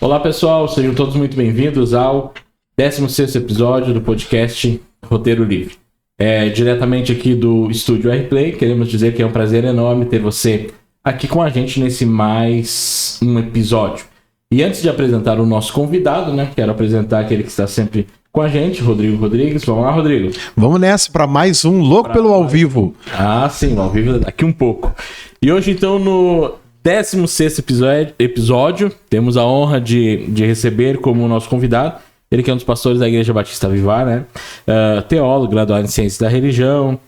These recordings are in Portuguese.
Olá pessoal, sejam todos muito bem-vindos ao 16º episódio do podcast Roteiro Livre. Diretamente aqui do estúdio R-Play, queremos dizer que é um prazer enorme ter você aqui com a gente nesse mais um episódio. E antes de apresentar o nosso convidado, quero apresentar aquele que está sempre com a gente, Rodrigo Rodrigues. Vamos lá, Rodrigo. Vamos nessa para mais um Louco pelo Ao Vivo. Ah, sim, ao vivo daqui um pouco. E hoje, então, no 16º episódio, temos a honra de receber como nosso convidado, ele que é um dos pastores da Igreja Batista Vivar, teólogo, graduado em Ciências da Religião,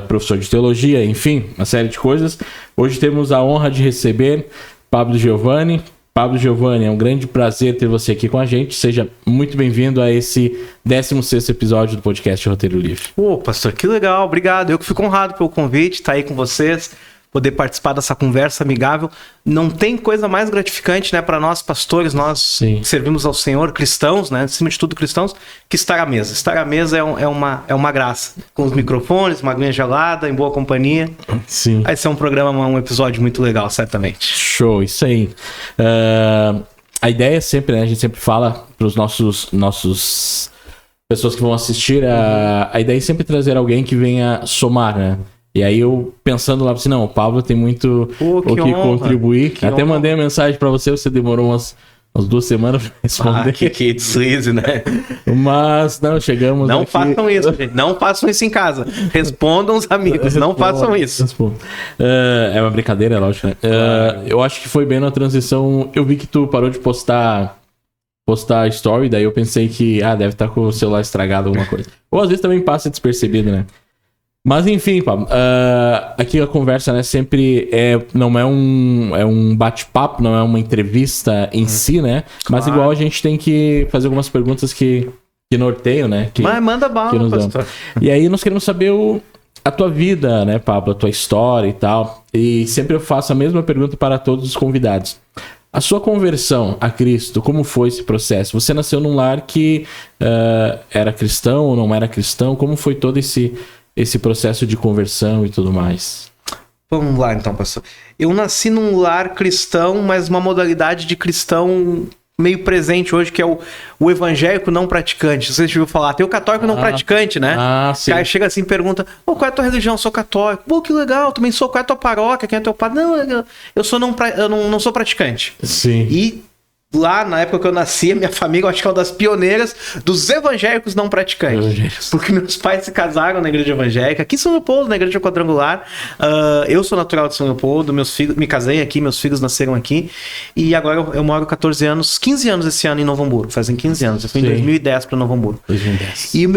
professor de Teologia, enfim, uma série de coisas. Hoje temos a honra de receber Pablo Giovanni. Pablo Giovanni, é um grande prazer ter você aqui com a gente. Seja muito bem-vindo a esse 16º episódio do podcast Roteiro Livre. Pastor, que legal, obrigado. Eu que fico honrado pelo convite, estar aí com vocês, poder participar dessa conversa amigável. Não tem coisa mais gratificante, para nós pastores, nós servimos ao Senhor, cristãos, acima de tudo cristãos, que estar à mesa. Estar à mesa é uma graça. Com os microfones, uma aguinha gelada, em boa companhia. Sim. Vai ser um episódio muito legal, certamente. Show, isso aí. A ideia é sempre, a gente sempre fala para os nossos pessoas que vão assistir, a ideia é sempre trazer alguém que venha somar, E aí eu pensando lá, assim, o Pablo tem muito o que contribuir. Até mandei a mensagem para você demorou umas 2 semanas para responder. Que deslize, Mas, chegamos Não aqui... façam isso, gente. Não façam isso em casa. Respondam os amigos, não façam isso. É uma brincadeira, lógico, Eu acho que foi bem na transição. Eu vi que tu parou de postar story, daí eu pensei que, deve estar com o celular estragado, alguma coisa. Ou às vezes também passa despercebido, Mas enfim, Pablo, aqui a conversa, sempre não é um bate-papo, não é uma entrevista em si, Mas igual a gente tem que fazer algumas perguntas que norteiam, Mas manda bala, pastor. E aí nós queremos saber a tua vida, Pablo, a tua história e tal. E sempre eu faço a mesma pergunta para todos os convidados. A sua conversão a Cristo, como foi esse processo? Você nasceu num lar que era cristão ou não era cristão? Como foi todo esse processo de conversão e tudo mais? Vamos lá então, pastor. Eu nasci num lar cristão, mas uma modalidade de cristão meio presente hoje, que é o evangélico não praticante. Vocês já ouviram falar? Tem o católico não praticante, sim. O cara chega assim e pergunta, qual é a tua religião? Eu sou católico. Que legal, também sou. Qual é a tua paróquia? Quem é teu padre? Não, eu não sou praticante. Sim. E lá, na época que eu nasci, minha família, eu acho que é uma das pioneiras dos evangélicos não praticantes. Porque meus pais se casaram na igreja evangélica, aqui em São Leopoldo, na igreja quadrangular. Eu sou natural de São Leopoldo, meus filhos, me casei aqui, meus filhos nasceram aqui. E agora eu moro 15 anos esse ano em Novo Hamburgo, fazem 15 anos. Eu fui em 2010 para Novo Hamburgo. 2010. E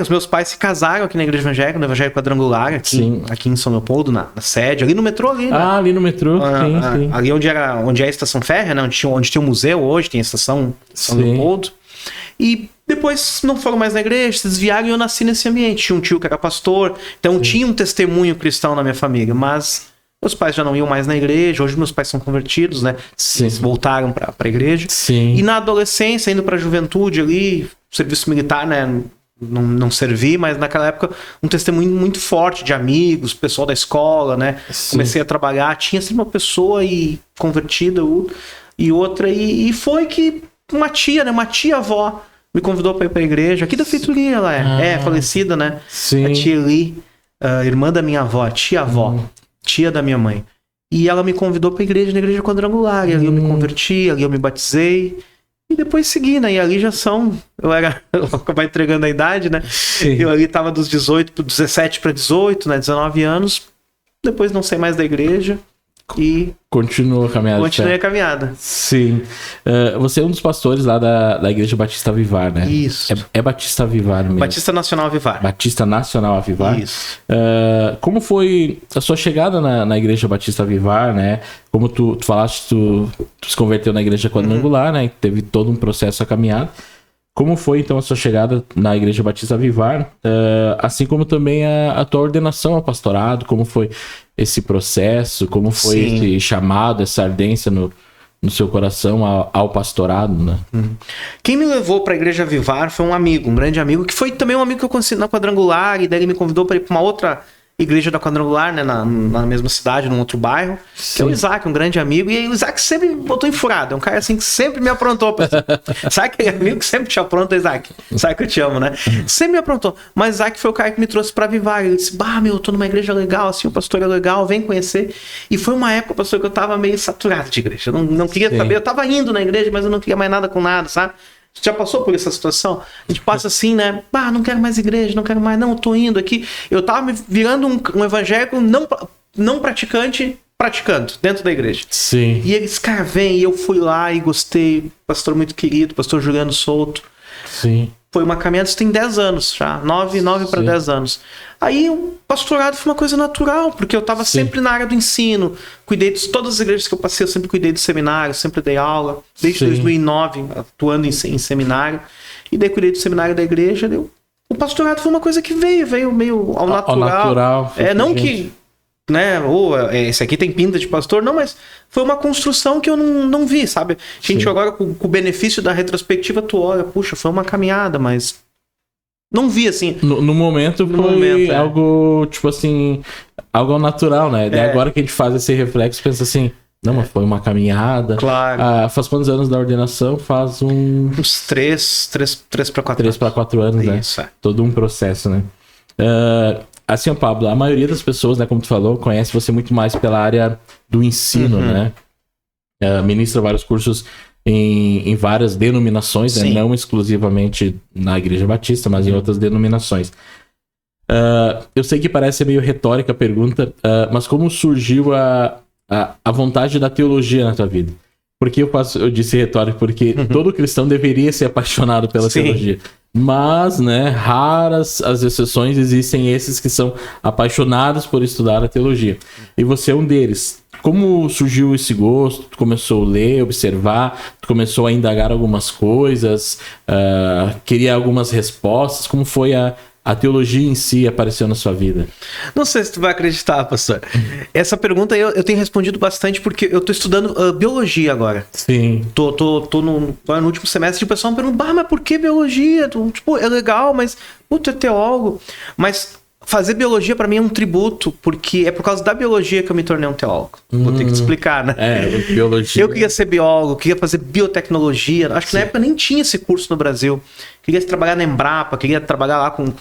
os meus pais se casaram aqui na igreja evangélica, no evangelho quadrangular, aqui em São Leopoldo, na sede, ali no metrô. Ali no metrô, sim. Ali onde é a estação férrea, onde tinha o museu hoje, tem a estação São Leopoldo. E depois não foram mais na igreja, se desviaram e eu nasci nesse ambiente. Tinha um tio que era pastor, então tinha um testemunho cristão na minha família, mas meus pais já não iam mais na igreja. Hoje meus pais são convertidos, Eles voltaram para a igreja. Sim. E na adolescência, indo para a juventude ali, serviço militar, não servi, mas naquela época um testemunho muito forte de amigos, pessoal da escola, Comecei a trabalhar, tinha sempre uma pessoa convertida e outra, e foi que uma tia-avó me convidou para ir para a igreja, aqui da Feitoria, ela é falecida, Sim. A tia Eli, irmã da minha avó, tia-avó, tia da minha mãe, e ela me convidou para a igreja, na igreja quadrangular, e ali eu me converti, ali eu me batizei, e depois segui, e ali já eu acabar entregando a idade, Sim. Eu ali tava dos 17 para 18, 19 anos, depois não sei mais da igreja, e continua a caminhada. Continuei a caminhada. Sim. Você é um dos pastores lá da Igreja Batista Vivar, Isso. É Batista Vivar mesmo. Batista Nacional Vivar. Batista Nacional Vivar. Isso. Como foi a sua chegada na Igreja Batista Vivar, Como tu falaste, tu se converteu na Igreja Quadrangular, Teve todo um processo a caminhada. Como foi, então, a sua chegada na Igreja Batista Vivar, assim como também a tua ordenação ao pastorado, como foi esse processo, como foi esse chamado, essa ardência no seu coração ao pastorado, Quem me levou para a Igreja Vivar foi um grande amigo, que foi também um amigo que eu conheci na Quadrangular, e daí ele me convidou para ir para uma outra igreja da Quadrangular, né? Na mesma cidade, num outro bairro. Sim. Que é o Isaac, um grande amigo. E aí o Isaac sempre me botou em furado. É um cara assim que sempre me aprontou. Sabe aquele amigo que sempre te apronta, Isaac? Sabe que eu te amo, né? Sempre me aprontou. Mas Isaac foi o cara que me trouxe pra Vivar. Ele disse, eu tô numa igreja legal, assim, o pastor é legal, vem conhecer. E foi uma época, pastor, que eu tava meio saturado de igreja. Eu não queria saber. Eu tava indo na igreja, mas eu não queria mais nada com nada, sabe? Você já passou por essa situação? A gente passa assim, né? Não quero mais igreja, não quero mais, não, eu tô indo aqui. Eu tava me virando um evangélico não praticante, praticando dentro da igreja. Sim. E eles, cara, vem, e eu fui lá e gostei. Pastor muito querido, pastor Juliano Souto. Sim. Foi uma caminhada, isso tem 10 anos já, 9 para 10 anos. Aí o pastorado foi uma coisa natural, porque eu estava sempre na área do ensino, cuidei de todas as igrejas que eu passei, eu sempre cuidei do seminário, sempre dei aula, desde 2009, atuando em seminário, e daí cuidei do seminário da igreja, o pastorado foi uma coisa que veio meio ao natural. Não que, né, esse aqui tem pinta de pastor, não, mas foi uma construção que eu não vi, sabe? Gente, agora com o benefício da retrospectiva, tu olha, puxa, foi uma caminhada, mas não vi assim. No momento foi algo, tipo assim, algo natural, né? Daí agora que a gente faz esse reflexo, pensa assim, não, mas foi uma caminhada. Claro. Faz quantos anos da ordenação? Faz uns 3 para 4 3 para 4 anos, né? Isso, Todo um processo, né? Assim, Pablo, a maioria das pessoas, né, como tu falou, conhece você muito mais pela área do ensino, né? Ministra vários cursos em várias denominações, né? Não exclusivamente na Igreja Batista, mas em outras denominações. Eu sei que parece meio retórica a pergunta, mas como surgiu a vontade da teologia na tua vida? Porque eu disse retórico, porque todo cristão deveria ser apaixonado pela teologia. Mas, né, raras as exceções, existem esses que são apaixonados por estudar a teologia. E você é um deles. Como surgiu esse gosto? Tu começou a ler, observar, tu começou a indagar algumas coisas, queria algumas respostas. Como foi a teologia em si apareceu na sua vida? Não sei se tu vai acreditar, pastor. Essa pergunta eu tenho respondido bastante porque eu tô estudando biologia agora. Sim. Tô no último semestre e o pessoal me pergunta, mas por que biologia? Tipo, é legal, mas tu é teólogo. Mas fazer biologia pra mim é um tributo, porque é por causa da biologia que eu me tornei um teólogo. Vou ter que te explicar, né? Biologia. Eu queria ser biólogo, queria fazer biotecnologia. Acho que na época nem tinha esse curso no Brasil. Queria trabalhar na Embrapa, queria trabalhar lá com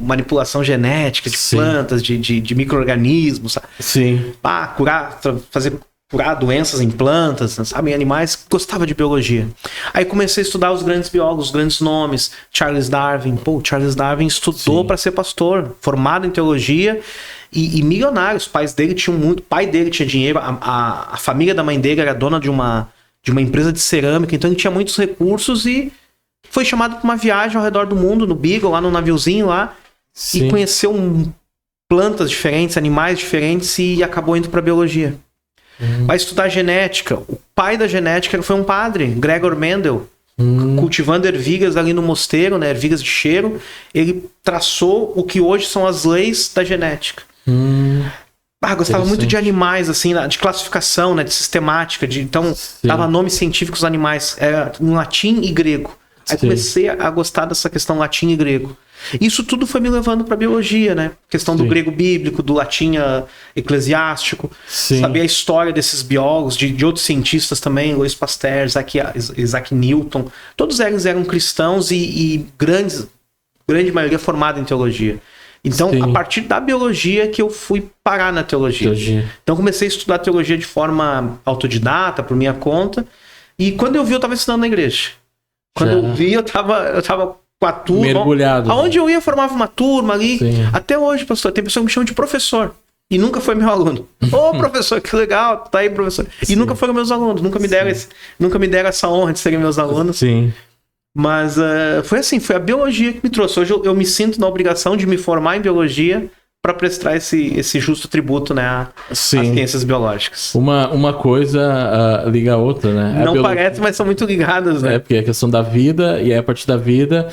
manipulação genética de plantas, de micro-organismos. Sim. Curar doenças em plantas, sabe, em animais. Gostava de biologia. Aí comecei a estudar os grandes biólogos, os grandes nomes. Charles Darwin. Charles Darwin estudou para ser pastor, formado em teologia e milionário. Os pais dele tinham muito. O pai dele tinha dinheiro, a família da mãe dele era dona de uma empresa de cerâmica, então ele tinha muitos recursos e foi chamado para uma viagem ao redor do mundo, no Beagle, lá no naviozinho lá, e conheceu plantas diferentes, animais diferentes e acabou indo para biologia. Vai estudar genética. O pai da genética foi um padre, Gregor Mendel, cultivando ervigas ali no mosteiro, né, ervigas de cheiro. Ele traçou o que hoje são as leis da genética. Gostava muito de animais, assim, de classificação, né, de sistemática, então dava nomes científicos aos animais, era em latim e grego. Aí comecei a gostar dessa questão latim e grego. Isso tudo foi me levando para biologia, né? Questão do grego bíblico, do latim eclesiástico, saber a história desses biólogos, de outros cientistas também, Louis Pasteur, Isaac Newton. Todos eles eram cristãos e grande maioria formada em teologia. Então, a partir da biologia que eu fui parar na teologia. Então, comecei a estudar teologia de forma autodidata, por minha conta. E quando eu vi, eu estava estudando na igreja. Quando eu vi, eu tava com a turma. Mergulhado. Aonde eu ia, formava uma turma ali. Até hoje, pastor, tem pessoa que me chama de professor. E nunca foi meu aluno. Professor, que legal, tá aí, professor. E nunca foram meus alunos. Nunca me deram essa honra de serem meus alunos. Mas foi assim, foi a biologia que me trouxe. Hoje eu me sinto na obrigação de me formar em biologia para prestar esse justo tributo, né, às ciências biológicas. Uma coisa liga a outra, né? Não parece, mas são muito ligadas, né? Porque é a questão da vida, e aí a partir da vida,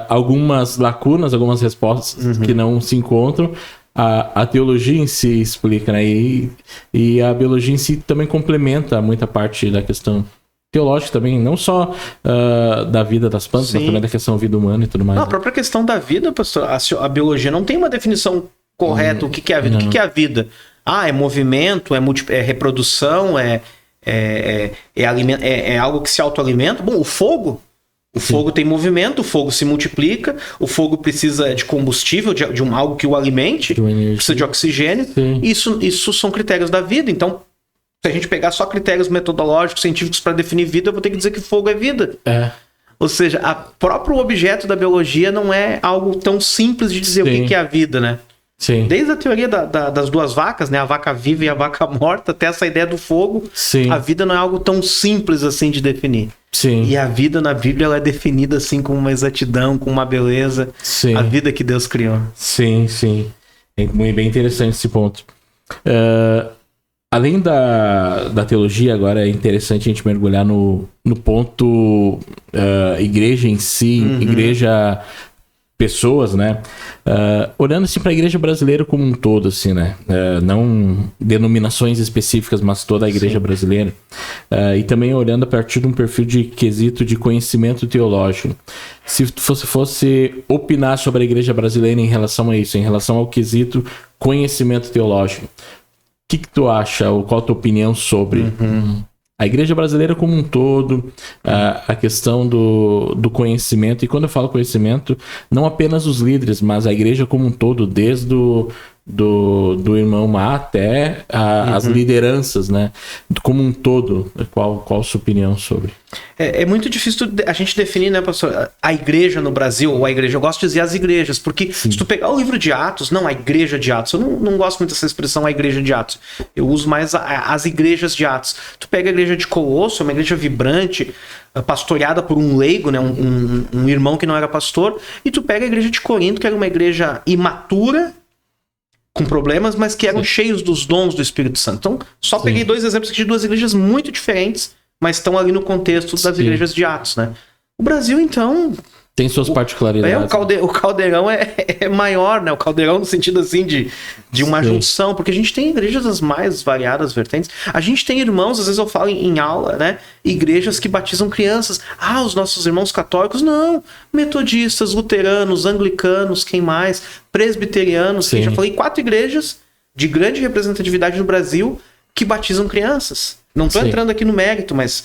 algumas lacunas, algumas respostas que não se encontram, a teologia em si explica, né? E a biologia em si também complementa muita parte da questão teológica também, não só da vida das plantas, mas também da questão da vida humana e tudo mais. A própria questão da vida, pastor, a biologia não tem uma definição correto, o que é a vida? O que é a vida? Ah, é movimento, é reprodução, é algo que se autoalimenta. Bom, o fogo tem movimento, o fogo se multiplica, o fogo precisa de combustível, de algo que o alimente, precisa de oxigênio. Isso são critérios da vida. Então, se a gente pegar só critérios metodológicos, científicos para definir vida, eu vou ter que dizer que fogo é vida. Ou seja, o próprio objeto da biologia não é algo tão simples de dizer o que é a vida, né? Sim. Desde a teoria das duas vacas, né? A vaca viva e a vaca morta, até essa ideia do fogo, a vida não é algo tão simples assim de definir. Sim. E a vida na Bíblia ela é definida assim com uma exatidão, com uma beleza. Sim. A vida que Deus criou. Sim. É bem interessante esse ponto. Além da teologia, agora é interessante a gente mergulhar no ponto igreja em si, igreja... pessoas, né? Olhando assim para a igreja brasileira como um todo, assim, né? Não denominações específicas, mas toda a igreja brasileira. E também olhando a partir de um perfil de quesito de conhecimento teológico. Se você fosse opinar sobre a igreja brasileira em relação a isso, em relação ao quesito conhecimento teológico, o que tu acha, ou qual a tua opinião sobre a igreja brasileira como um todo, a questão do conhecimento? E quando eu falo conhecimento, não apenas os líderes, mas a igreja como um todo, desde do irmão Má até as lideranças, né? Como um todo. Qual a sua opinião sobre? É muito difícil a gente definir, né, pastor, a igreja no Brasil, ou a igreja, eu gosto de dizer as igrejas, porque se tu pegar o livro de Atos, não, a igreja de Atos, eu não gosto muito dessa expressão, a igreja de Atos, eu uso mais as igrejas de Atos. Tu pega a igreja de Colosso, uma igreja vibrante, pastoreada por um leigo, né, um irmão que não era pastor, e tu pega a igreja de Corinto, que era uma igreja imatura, com problemas, mas que eram cheios dos dons do Espírito Santo. Então, só peguei dois exemplos aqui de duas igrejas muito diferentes, mas estão ali no contexto das igrejas de Atos, né? O Brasil, então... Tem suas particularidades. O caldeirão é maior, né? O caldeirão no sentido, assim, de uma junção, porque a gente tem igrejas das mais variadas vertentes. A gente tem irmãos, às vezes eu falo em aula, né? Igrejas que batizam crianças. Os nossos irmãos católicos, não. Metodistas, luteranos, anglicanos, quem mais? Presbiterianos. Que já falei 4 igrejas de grande representatividade no Brasil que batizam crianças. Não estou entrando aqui no mérito, mas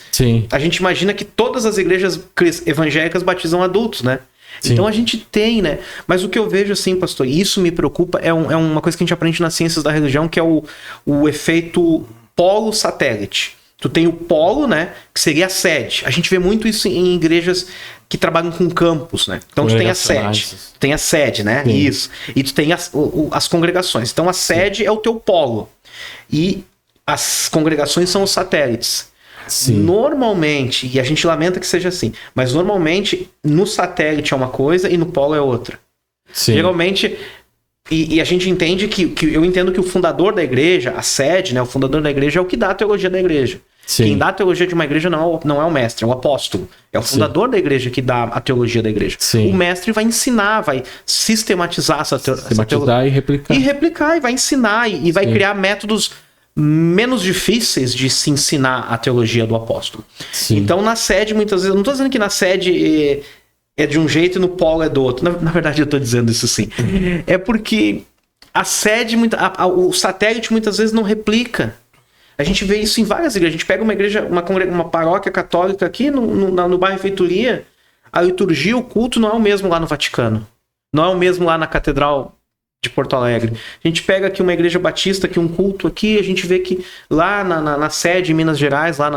a gente imagina que todas as igrejas evangélicas batizam adultos, né? Então a gente tem, né? Mas o que eu vejo assim, pastor, e isso me preocupa, é uma coisa que a gente aprende nas ciências da religião, que é o efeito polo-satélite. Tu tem o polo, né? Que seria a sede. A gente vê muito isso em igrejas que trabalham com campus, né? Então tu tem a sede. Tem a sede, né? Isso. E tu tem as congregações. Então a sede é o teu polo. E as congregações são os satélites. Normalmente, e a gente lamenta que seja assim, mas normalmente no satélite é uma coisa e no polo é outra. Geralmente, e a gente entende que eu entendo que o fundador da igreja, a sede, né, o fundador da igreja é o que dá a teologia da igreja. Quem dá a teologia de uma igreja não é o mestre, é o apóstolo. É o fundador da igreja que dá a teologia da igreja. O mestre vai ensinar, vai sistematizar essa teologia. E replicar. E replicar, e vai ensinar, e vai criar métodos menos difíceis de se ensinar a teologia do apóstolo. Então, na sede, muitas vezes... Eu não estou dizendo que na sede é de um jeito e no polo é do outro. Na verdade, eu estou dizendo isso sim. É porque a sede, o satélite, muitas vezes não replica. A gente vê isso em várias igrejas. A gente pega uma igreja, uma paróquia católica aqui no bairro Feitoria, a liturgia, o culto não é o mesmo lá no Vaticano. Não é o mesmo lá na Catedral de Porto Alegre. A gente pega aqui uma igreja batista, aqui um culto aqui, a gente vê que lá na sede em Minas Gerais, lá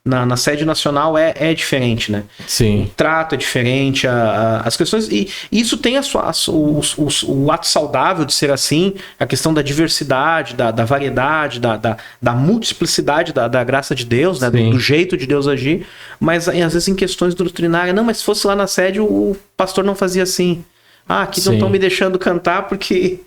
na sede nacional é diferente, né? O trato é diferente, as questões... E isso tem o ato saudável de ser assim, a questão da diversidade, da variedade, da multiplicidade da graça de Deus, né? Do jeito de Deus agir, mas às vezes em questões doutrinárias, não, mas se fosse lá na sede, o pastor não fazia assim. Aqui não estão me deixando cantar porque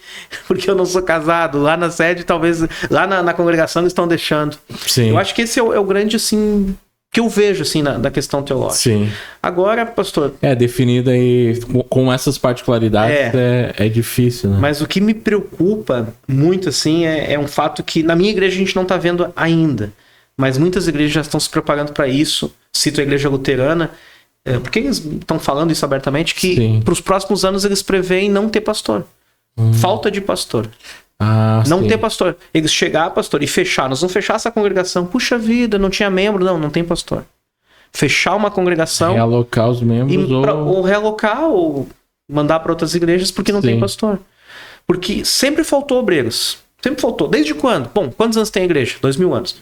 eu não sou casado. Lá na sede, talvez... Lá na congregação eles estão deixando. Eu acho que esse é o grande, assim... Que eu vejo, assim, da questão teológica. Agora, pastor... Definida aí com essas particularidades é difícil, né? Mas o que me preocupa muito, assim, é um fato que na minha igreja a gente não está vendo ainda. Mas muitas igrejas já estão se preparando para isso. Cito a igreja luterana... Porque eles estão falando isso abertamente, que para os próximos anos eles preveem não ter pastor. Falta de pastor. Não ter pastor. Eles chegar, pastor, e fechar. Nós vamos fechar essa congregação. Puxa vida, não tinha membro. Não tem pastor. Fechar uma congregação. Realocar os membros. Ou realocar, ou mandar para outras igrejas porque não tem pastor. Porque sempre faltou obreiros. Sempre faltou. Desde quando? Bom, quantos anos tem a igreja? 2000 anos.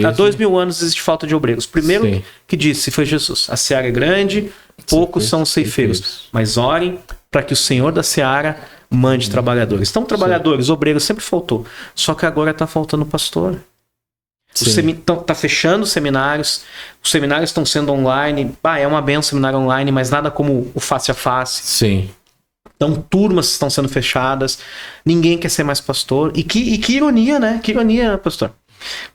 Há 2000 anos existe falta de obreiros. Primeiro que disse foi Jesus. A seara é grande, poucos são os ceifeiros. Mas orem para que o Senhor da seara mande trabalhadores. Então, trabalhadores, obreiros, sempre faltou. Só que agora está faltando pastor. Tá fechando os seminários estão sendo online. É uma benção seminário online, mas nada como o face a face. Sim. Então, turmas estão sendo fechadas, ninguém quer ser mais pastor. E que ironia, né? Que ironia, pastor.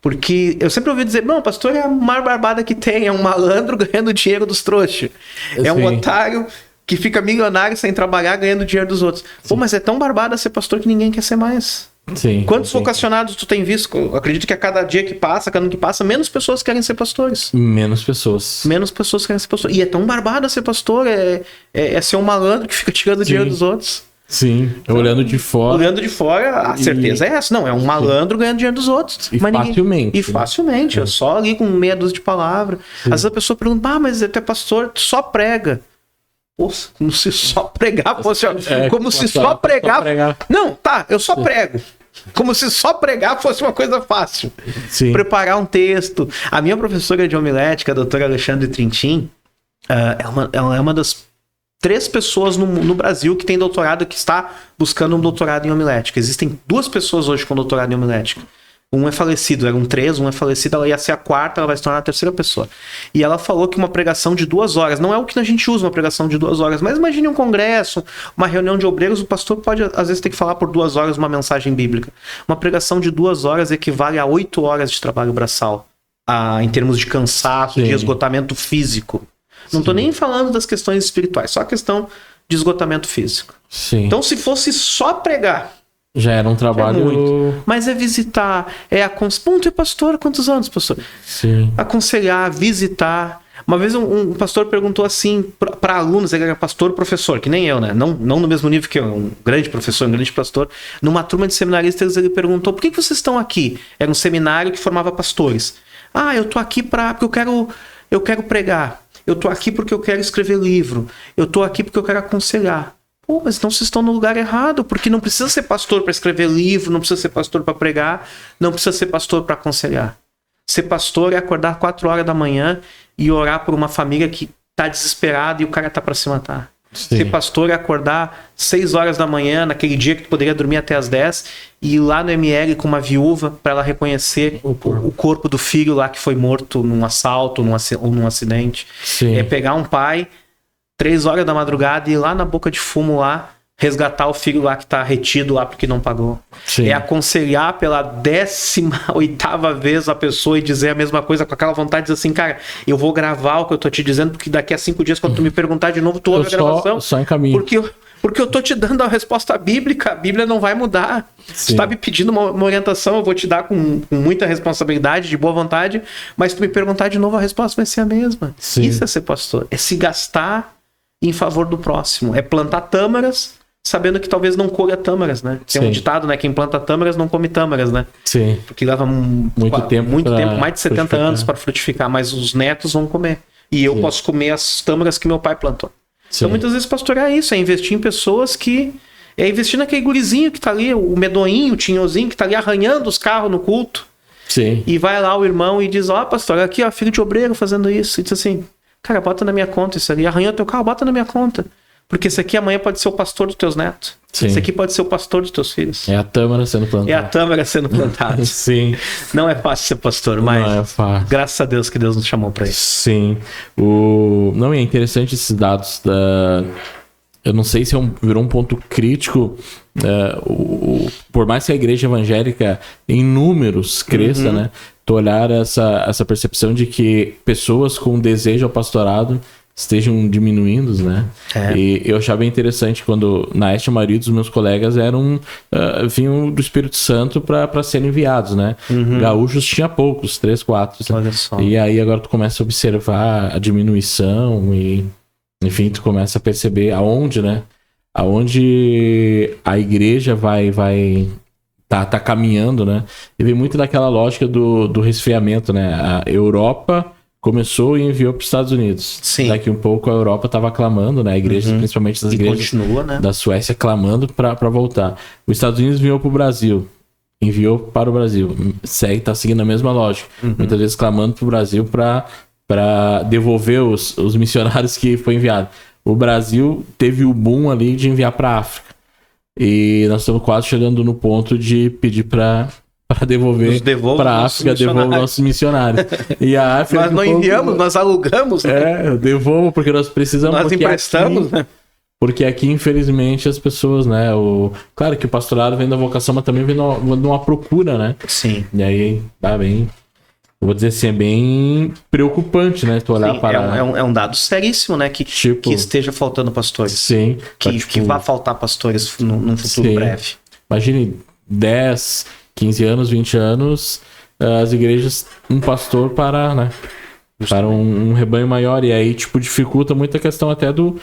Porque eu sempre ouvi dizer, não, pastor é a maior barbada que tem, é um malandro ganhando dinheiro dos trouxas. É um otário que fica milionário sem trabalhar ganhando dinheiro dos outros. Pô, mas é tão barbada ser pastor que ninguém quer ser mais. Sim. Quantos vocacionados tu tem visto? Eu acredito que a cada dia que passa, cada ano que passa, menos pessoas querem ser pastores. Menos pessoas querem ser pastores. E é tão barbada ser pastor, é ser um malandro que fica tirando dinheiro dos outros. Sim, então, olhando de fora, a certeza é essa. Não, é um malandro ganhando dinheiro dos outros. Facilmente. É só ali com meia dúzia de palavras. Às vezes a pessoa pergunta, mas tu é pastor, tu só prega. Poxa, como se só pregar fosse... só pregar... Não, eu só prego. Como se só pregar fosse uma coisa fácil. Sim. Preparar um texto. A minha professora de homilética, a doutora Alexandre Trintim, ela é uma das 3 pessoas no Brasil que tem doutorado, que está buscando um doutorado em homilética. Existem 2 pessoas hoje com doutorado em homilética. Um é falecido, eram 3, um é falecido, ela ia ser a 4ª, ela vai se tornar a 3ª pessoa. E ela falou que uma pregação de 2 horas, não é o que a gente usa, uma pregação de 2 horas, mas imagine um congresso, uma reunião de obreiros, o pastor pode, às vezes, ter que falar por 2 horas uma mensagem bíblica. Uma pregação de 2 horas equivale a 8 horas de trabalho braçal, em termos de cansaço, de esgotamento físico. Não estou nem falando das questões espirituais, só a questão de esgotamento físico. Sim. Então, se fosse só pregar, já era um trabalho... Mas é visitar, tu é pastor há quantos anos, pastor? Sim. Aconselhar, visitar. Uma vez um pastor perguntou assim para alunos, ele era pastor, professor, que nem eu, né? Não no mesmo nível que eu, um grande professor, um grande pastor. Numa turma de seminaristas, ele perguntou, por que vocês estão aqui? Era um seminário que formava pastores. Eu tô aqui porque eu quero pregar. Eu tô aqui porque eu quero escrever livro. Eu tô aqui porque eu quero aconselhar. Pô, mas então vocês estão no lugar errado, porque não precisa ser pastor para escrever livro, não precisa ser pastor para pregar, não precisa ser pastor para aconselhar. Ser pastor é acordar 4 horas da manhã e orar por uma família que tá desesperada e o cara tá para se matar. Sim. Ser pastor é acordar 6 horas da manhã, naquele dia que tu poderia dormir até as 10, e ir lá no ML com uma viúva para ela reconhecer o corpo do filho lá que foi morto num assalto ou num acidente. Sim. É pegar um pai 3 horas da madrugada e ir lá na boca de fumo lá, resgatar o filho lá que tá retido lá porque não pagou. Sim. É aconselhar pela 18ª vez a pessoa e dizer a mesma coisa com aquela vontade de dizer assim, cara, eu vou gravar o que eu tô te dizendo, porque daqui a 5 dias, quando tu me perguntar de novo, tu ouve a gravação. Só encaminho. Porque eu tô te dando a resposta bíblica, a Bíblia não vai mudar. Sim. Tu tá me pedindo uma orientação, eu vou te dar com muita responsabilidade, de boa vontade, mas se tu me perguntar de novo, a resposta vai ser a mesma. Sim. Isso é ser pastor, é se gastar em favor do próximo, é plantar tâmaras, sabendo que talvez não colha tâmaras, né? Tem um ditado, né? Quem planta tâmaras não come tâmaras, né? Sim. Porque leva muito tempo, mais de 70 anos para frutificar, mas os netos vão comer. E eu posso comer as tâmaras que meu pai plantou. Sim. Então, muitas vezes, pastorear é isso, é investir em pessoas que... É investir naquele gurizinho que tá ali, o medonhinho, o tinhozinho, que tá ali arranhando os carros no culto. Sim. E vai lá o irmão e diz, pastor, aqui, filho de obreiro fazendo isso. E diz assim, cara, bota na minha conta isso ali. Arranhou teu carro, bota na minha conta. Porque esse aqui amanhã pode ser o pastor dos teus netos. Sim. Esse aqui pode ser o pastor dos teus filhos. É a tâmara sendo plantada. É a tâmara sendo plantada. Sim. Não é fácil ser pastor, mas não é fácil. Graças a Deus que Deus nos chamou para isso. Sim. Não, é interessante esses dados da... Eu não sei se virou um ponto crítico, por mais que a igreja evangélica em números cresça, né? Tu olhar essa percepção de que pessoas com desejo ao pastorado estejam diminuindo, né? E eu achava bem interessante quando, na Este, a maioria dos meus colegas vinham do Espírito Santo para serem enviados, né? Gaúchos tinha poucos, 3, 4. Olha só. E aí agora tu começa a observar a diminuição e, enfim, tu começa a perceber aonde, né? aonde a igreja tá caminhando, né? E vem muito daquela lógica do resfriamento, né? A Europa começou e enviou para os Estados Unidos. Sim. Daqui um pouco a Europa estava clamando, né? A igreja, principalmente das igrejas continua, né? da Suécia, clamando para voltar. Os Estados Unidos enviou para o Brasil. Enviou para o Brasil. Tá seguindo a mesma lógica. Muitas vezes clamando para o Brasil para devolver os missionários que foi enviado. O Brasil teve o boom ali de enviar para a África. E nós estamos quase chegando no ponto de pedir para devolver para a África, devolver nossos missionários. E a África, nós não enviamos, nós alugamos. Né? Devolvo porque nós precisamos. Nós emprestamos, né? Porque aqui, infelizmente, as pessoas, né? Claro que o pastorado vem da vocação, mas também vem de uma procura, né? Sim. E aí, tá bem. Eu vou dizer assim, é bem preocupante, né? Tu olhar para... É um dado seríssimo, né? Que esteja faltando pastores. Sim. Que vá faltar pastores num futuro breve. Imagine 10, 15 anos, 20 anos, as igrejas, um pastor para um rebanho maior. E aí, dificulta muito a questão até do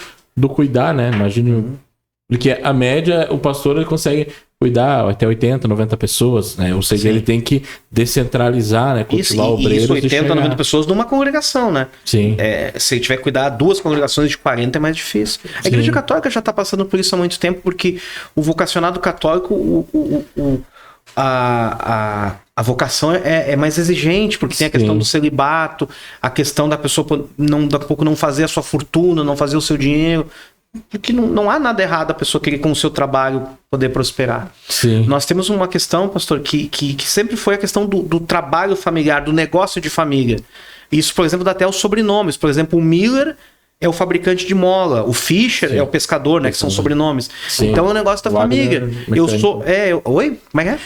cuidar, né? Imagine... Porque a média, o pastor ele consegue cuidar até 80, 90 pessoas, né? Ou seja, ele tem que descentralizar, né? Cultivar obreiros. Isso, 80, 90 pessoas numa congregação, né? Sim. Se ele tiver que cuidar 2 congregações de 40 é mais difícil. A Igreja Católica já está passando por isso há muito tempo, porque o vocacionado católico, a vocação é mais exigente, porque tem a questão do celibato, a questão da pessoa daqui a pouco não fazer a sua fortuna, não fazer o seu dinheiro. Porque não há nada errado a pessoa querer com o seu trabalho poder prosperar. Sim. Nós temos uma questão, pastor, que sempre foi a questão do trabalho familiar, do negócio de família. Isso, por exemplo, dá até os sobrenomes. Por exemplo, o Miller é o fabricante de mola, o Fischer é o pescador, né? Que são sobrenomes. Sim. Então é um negócio da Wagner, família. Eu sou... Oi? Como é que é?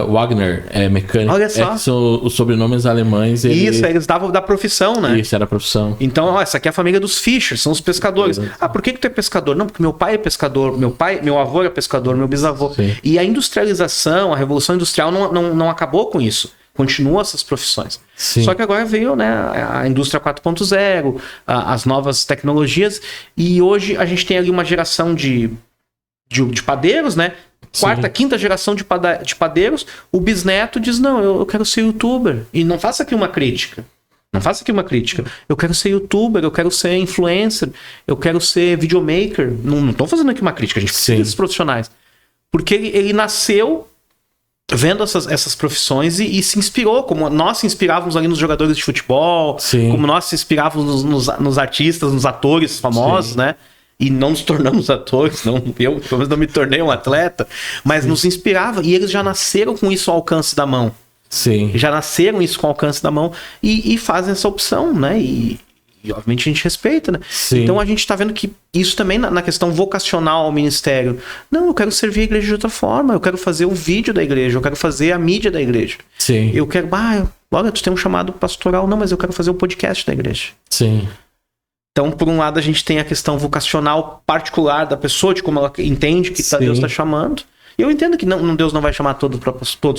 Wagner é mecânico. Olha só. Que são os sobrenomes alemães. Isso, eles davam da profissão, né? Isso, era a profissão. Então, essa aqui é a família dos Fischer, são os pescadores. Por que tu é pescador? Não, porque meu pai é pescador, meu avô é pescador, meu bisavô. Sim. E a industrialização, a revolução industrial não acabou com isso. Continuam essas profissões. Sim. Só que agora veio, né, a indústria 4.0, as novas tecnologias, e hoje a gente tem ali uma geração de padeiros, né? Quarta, quinta geração de padeiros, o bisneto diz, não, eu quero ser youtuber. E não faça aqui uma crítica. Eu quero ser youtuber, eu quero ser influencer, eu quero ser videomaker. Não estou fazendo aqui uma crítica, a gente precisa desses profissionais. Porque ele nasceu vendo essas profissões e se inspirou, como nós se inspirávamos ali nos jogadores de futebol, como nós se inspirávamos nos artistas, nos atores famosos, né? E não nos tornamos atores, eu pelo menos não me tornei um atleta, mas nos inspirava, e eles já nasceram com isso ao alcance da mão. Sim. Já nasceram isso com o alcance da mão e fazem essa opção, né? E obviamente a gente respeita, né? Sim. Então a gente está vendo que isso também na questão vocacional ao ministério. Não, eu quero servir a igreja de outra forma, eu quero fazer o vídeo da igreja, eu quero fazer a mídia da igreja. Sim. Eu quero, olha, tu tem um chamado pastoral, não, mas eu quero fazer o podcast da igreja. Sim. Então, por um lado, a gente tem a questão vocacional particular da pessoa, de como ela entende que Deus está chamando. E eu entendo que Deus não vai chamar todos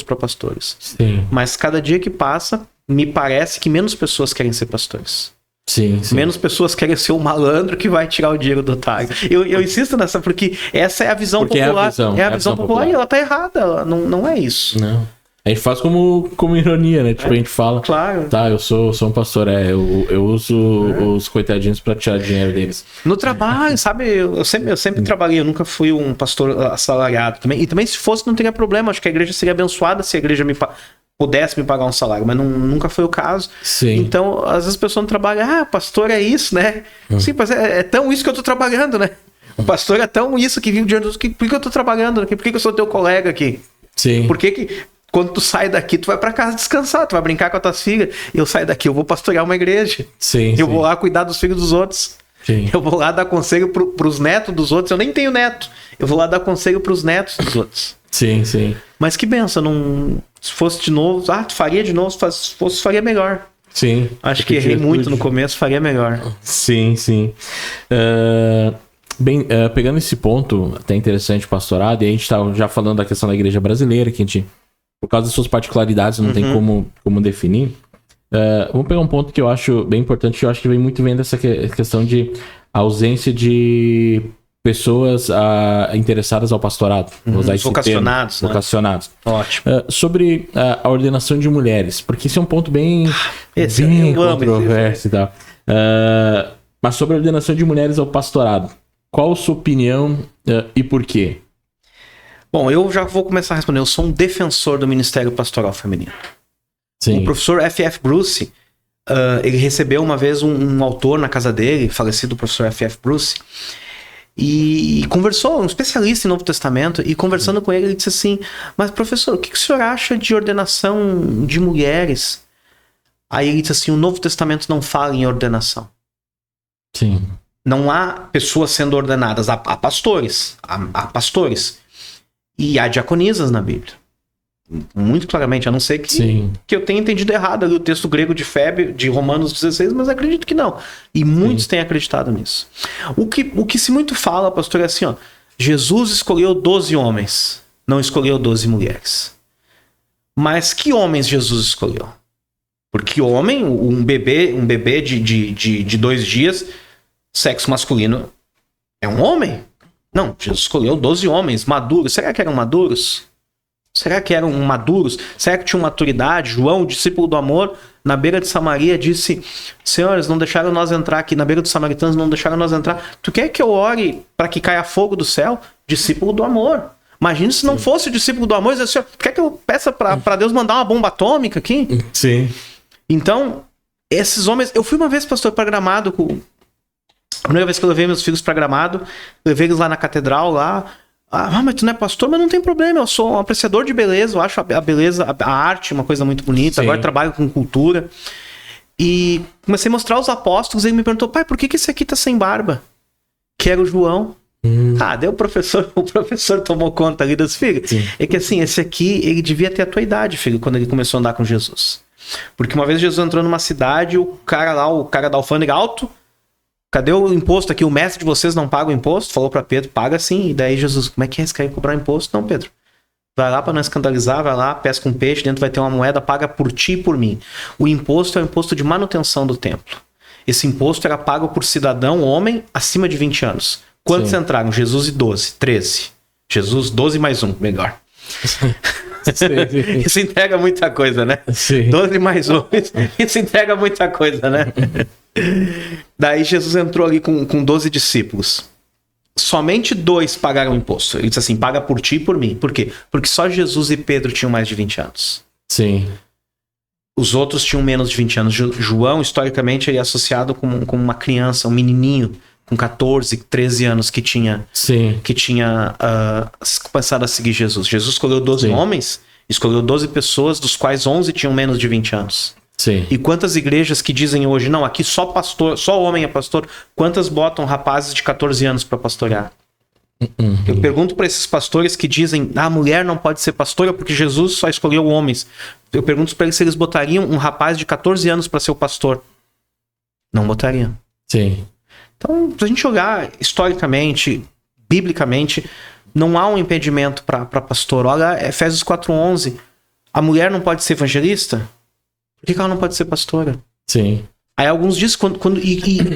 para pastores. Sim. Mas cada dia que passa, me parece que menos pessoas querem ser pastores. Sim. Menos pessoas querem ser o malandro que vai tirar o dinheiro do otário. Eu insisto nessa, porque essa é a visão popular. É a visão popular e ela tá errada. Ela não é isso. Não. A gente faz como ironia, né? Tipo, a gente fala... Claro. Tá, eu sou um pastor, eu uso os coitadinhos pra tirar dinheiro deles. No trabalho, sabe? Eu sempre trabalhei, eu nunca fui um pastor assalariado também. E também, se fosse, não teria problema. Acho que a igreja seria abençoada se a igreja pudesse me pagar um salário, mas nunca foi o caso. Sim. Então, às vezes a pessoa não trabalha, pastor é isso, né? Sim, mas é tão isso que eu tô trabalhando, né? O pastor é tão isso que vive o dinheiro dos... Por que eu tô trabalhando aqui? Por que eu sou teu colega aqui? Sim. Por que quando tu sai daqui, tu vai pra casa descansar, tu vai brincar com as tuas filhas. Eu saio daqui, eu vou pastorear uma igreja. Sim. Eu vou lá cuidar dos filhos dos outros. Sim. Eu vou lá dar conselho pros netos dos outros. Eu nem tenho neto. Eu vou lá dar conselho pros netos dos outros. Sim. Mas que benção, se fosse de novo, tu faria de novo, se fosse, faria melhor. Sim. Acho que errei muito no começo, faria melhor. Sim. Bem, pegando esse ponto, até interessante, pastorado, e a gente tá já falando da questão da igreja brasileira, que a gente, por causa das suas particularidades, não tem como definir. Vamos pegar um ponto que eu acho bem importante, que eu acho que vem muito dessa questão de ausência de pessoas interessadas ao pastorado. Vou usar esse vocacionados, termo, né? vocacionados. Ótimo. Sobre a ordenação de mulheres, porque esse é um ponto bem Esse bem eu amo controverso e tal. Mas sobre a ordenação de mulheres ao pastorado, qual a sua opinião e por quê? Bom, eu já vou começar a responder. Eu sou um defensor do Ministério Pastoral Feminino. Sim. O professor F.F. Bruce, ele recebeu uma vez um autor na casa dele, falecido professor F.F. Bruce, e conversou, um especialista em Novo Testamento, e conversando com ele, ele disse assim: mas professor, o que o senhor acha de ordenação de mulheres? Aí ele disse assim: o Novo Testamento não fala em ordenação. Sim. Não há pessoas sendo ordenadas, há pastores, há pastores. E há diaconisas na Bíblia. Muito claramente, a não ser que eu tenha entendido errado ali o texto grego de Febe, de Romanos 16, mas acredito que não. E muitos têm acreditado nisso. O que se muito fala, pastor, é assim, ó: Jesus escolheu 12 homens, não escolheu 12 mulheres. Mas que homens Jesus escolheu? Porque homem, um bebê de 2 dias, sexo masculino, é um homem. Não, Jesus escolheu 12 homens maduros. Será que eram maduros? Será que eram maduros? Será que tinham maturidade? João, o discípulo do amor, na beira de Samaria, disse: senhores, não deixaram nós entrar aqui. Na beira dos samaritanos, não deixaram nós entrar. Tu quer que eu ore para que caia fogo do céu? Discípulo do amor. Imagina se não fosse o discípulo do amor. Assim, tu quer que eu peça para Deus mandar uma bomba atômica aqui? Sim. Então, esses homens... Eu fui uma vez, pastor, para Gramado. A primeira vez que eu levei meus filhos para Gramado, levei eles lá na catedral, lá... mas tu não é pastor? Mas não tem problema, eu sou um apreciador de beleza, eu acho a beleza, a arte uma coisa muito bonita. Sim. Agora eu trabalho com cultura. E comecei a mostrar os apóstolos, e ele me perguntou: pai, por que esse aqui tá sem barba? Que era o João. Daí o professor tomou conta ali das filhas. Sim. É que assim, esse aqui, ele devia ter a tua idade, filho, quando ele começou a andar com Jesus. Porque uma vez Jesus entrou numa cidade, o cara da alfândega alto: cadê o imposto aqui? O mestre de vocês não paga o imposto? Falou pra Pedro: paga sim. E daí Jesus: como é que é? Você quer cobrar imposto? Não, Pedro. Vai lá pra não escandalizar, vai lá, pesca um peixe, dentro vai ter uma moeda, paga por ti e por mim. O imposto é o imposto de manutenção do templo. Esse imposto era pago por cidadão, homem, acima de 20 anos. Quantos entraram? Jesus e 12, 13. Jesus, 12 mais 1, melhor. Isso entrega muita coisa, né? Sim. 12 mais 1, isso entrega muita coisa, né? Daí Jesus entrou ali com 12 discípulos. Somente 2 pagaram o imposto. Ele disse assim: paga por ti e por mim. Por quê? Porque só Jesus e Pedro tinham mais de 20 anos. Sim. Os outros tinham menos de 20 anos. João, historicamente, ele é associado com uma criança, um menininho com 14, 13 anos que tinha começado a seguir Jesus. Jesus escolheu 12 homens, escolheu 12 pessoas, dos quais 11 tinham menos de 20 anos. Sim. E quantas igrejas que dizem hoje: não, aqui só pastor, só homem é pastor, quantas botam rapazes de 14 anos para pastorear? Eu pergunto para esses pastores que dizem: a mulher não pode ser pastora porque Jesus só escolheu homens. Eu pergunto para eles se eles botariam um rapaz de 14 anos para ser o pastor. Não botariam. Sim. Então, se a gente olhar historicamente, biblicamente, não há um impedimento para pastor. Olha Efésios 4:11. A mulher não pode ser evangelista? Por que ela não pode ser pastora? Sim. Aí alguns dizem,